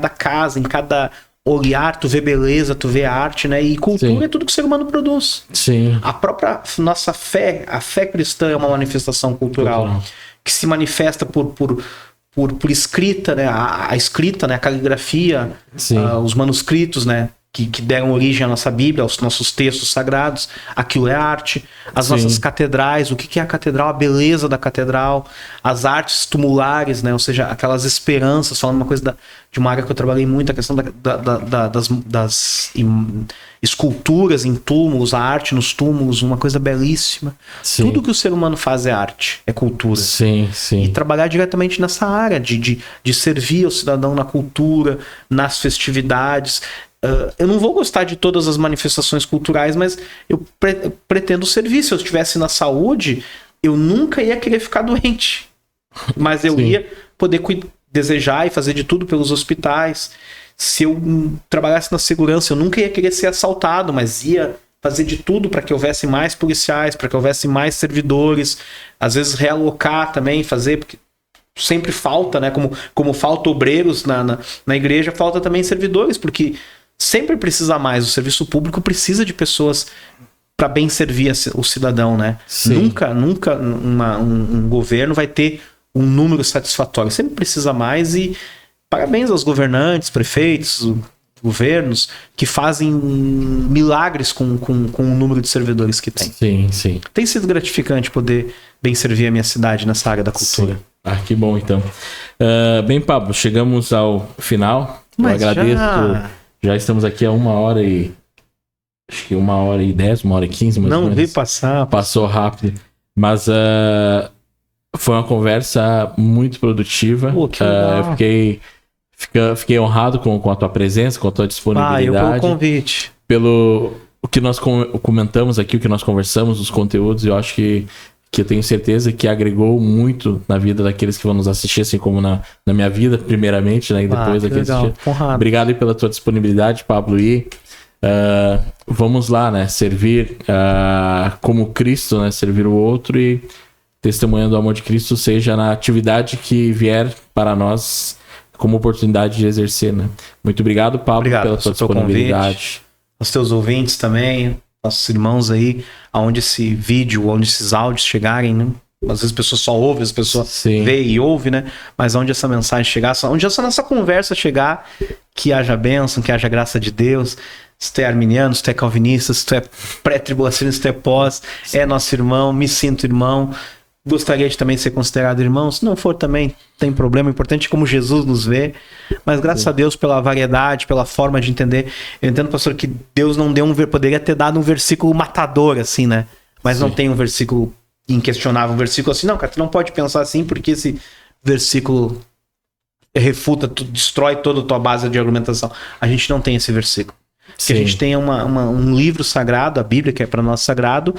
casa, em cada olhar, tu vê beleza, tu vê arte, né? E cultura Sim. é tudo que o ser humano produz. Sim. A própria nossa fé, a fé cristã é uma manifestação cultural que se manifesta por escrita, né? A escrita, né? A caligrafia, os manuscritos, né? Que deram origem à nossa Bíblia, aos nossos textos sagrados. Aquilo é arte. As nossas catedrais, o que é a catedral? A beleza da catedral. As artes tumulares, né? Ou seja, aquelas esperanças. Falando uma coisa de uma área que eu trabalhei muito, a questão das esculturas em túmulos, a arte nos túmulos, uma coisa belíssima. Sim. Tudo que o ser humano faz é arte, é cultura. Sim, sim. E trabalhar diretamente nessa área, de servir ao cidadão na cultura, nas festividades. Eu não vou gostar de todas as manifestações culturais, mas eu pretendo servir. Se eu estivesse na saúde, eu nunca ia querer ficar doente. Mas eu ia poder desejar e fazer de tudo pelos hospitais. Se eu trabalhasse na segurança, eu nunca ia querer ser assaltado, mas ia fazer de tudo para que houvesse mais policiais, para que houvesse mais servidores. Às vezes realocar também, fazer... porque sempre falta, né? Como falta obreiros na igreja, falta também servidores, porque... sempre precisa mais. O serviço público precisa de pessoas para bem servir o cidadão, né? Sim. Nunca um governo vai ter um número satisfatório. Sempre precisa mais e parabéns aos governantes, prefeitos, governos que fazem milagres com o número de servidores que tem. Sim, sim. Tem sido gratificante poder bem servir a minha cidade nessa área da cultura. Sim. Que bom então. Bem, Pablo, chegamos ao final. Mas eu agradeço... Já estamos aqui a 1h10, 1h15, mais ou Não menos. vi passar. Passou rápido. Mas foi uma conversa muito produtiva. Pô, que legal. Eu fiquei honrado com a tua presença, com a tua disponibilidade. Eu pelo convite. Pelo o que nós comentamos aqui, o que nós conversamos, os conteúdos, eu acho que eu tenho certeza que agregou muito na vida daqueles que vão nos assistir, assim como na minha vida, primeiramente, né? E depois daqueles que Obrigado aí pela tua disponibilidade, Pablo. E vamos lá, né? Servir como Cristo, né? Servir o outro e testemunhando o amor de Cristo, seja na atividade que vier para nós como oportunidade de exercer, né? Muito obrigado, Pablo, pela tua disponibilidade. Aos teus ouvintes também, nossos irmãos aí, aonde esse vídeo, onde esses áudios chegarem, né? Às vezes a pessoa só ouve, as pessoas vê e ouve, né? Mas onde essa mensagem chegar, onde essa nossa conversa chegar, que haja bênção, que haja graça de Deus. Se tu é arminiano, se tu é calvinista, se tu é pré-tribulacionista, se tu é pós, é nosso irmão, me sinto irmão. Gostaria de também ser considerado irmão. Se não for também, tem problema. O importante é como Jesus nos vê. Mas graças a Deus pela variedade, pela forma de entender. Eu entendo, pastor, que Deus não deu poderia ter dado um versículo matador, assim, né? Mas não tem um versículo inquestionável. Um versículo assim, não, cara, tu não pode pensar assim, porque esse versículo refuta, destrói toda a tua base de argumentação. A gente não tem esse versículo. Que a gente tenha um livro sagrado, a Bíblia, que é para nós sagrado,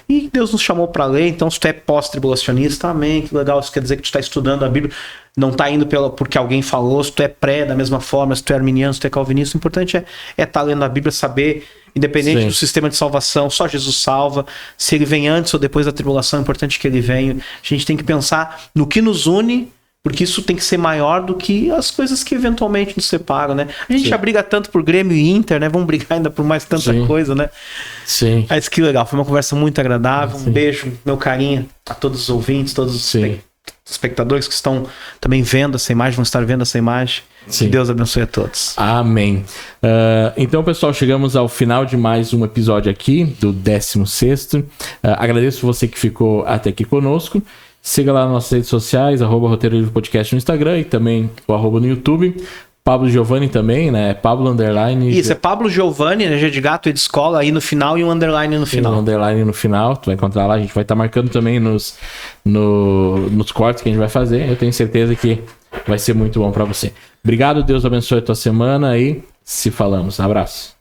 e Deus nos chamou para ler. Então, se tu é pós-tribulacionista, amém, que legal, isso quer dizer que tu está estudando a Bíblia, não está indo porque alguém falou. Se tu é pré, da mesma forma, se tu é arminiano, se tu é calvinista, o importante é estar lendo a Bíblia, saber, independente do sistema de salvação, só Jesus salva. Se ele vem antes ou depois da tribulação, é importante que ele venha. A gente tem que pensar no que nos une, porque isso tem que ser maior do que as coisas que eventualmente nos separam, né? A gente já briga tanto por Grêmio e Inter, né? Vamos brigar ainda por mais tanta coisa, né? Sim. Mas que legal, foi uma conversa muito agradável. Um beijo, meu carinho a todos os ouvintes, todos os espectadores que estão também vendo essa imagem, vão estar vendo essa imagem. Que Deus abençoe a todos. Amém. Então, pessoal, chegamos ao final de mais um episódio aqui, do 16º. Agradeço você que ficou até aqui conosco. Siga lá nas nossas redes sociais, @Roteiro Livre Podcast no Instagram e também o @ no YouTube. Pablo Giovanni também, né? Pablo underline. Isso, é Pablo Giovanni, né? G de gato e de escola aí no final e um underline no final. Um underline no final, tu vai encontrar lá. A gente vai estar marcando também nos cortes que a gente vai fazer. Eu tenho certeza que vai ser muito bom pra você. Obrigado, Deus abençoe a tua semana e se falamos. Abraço.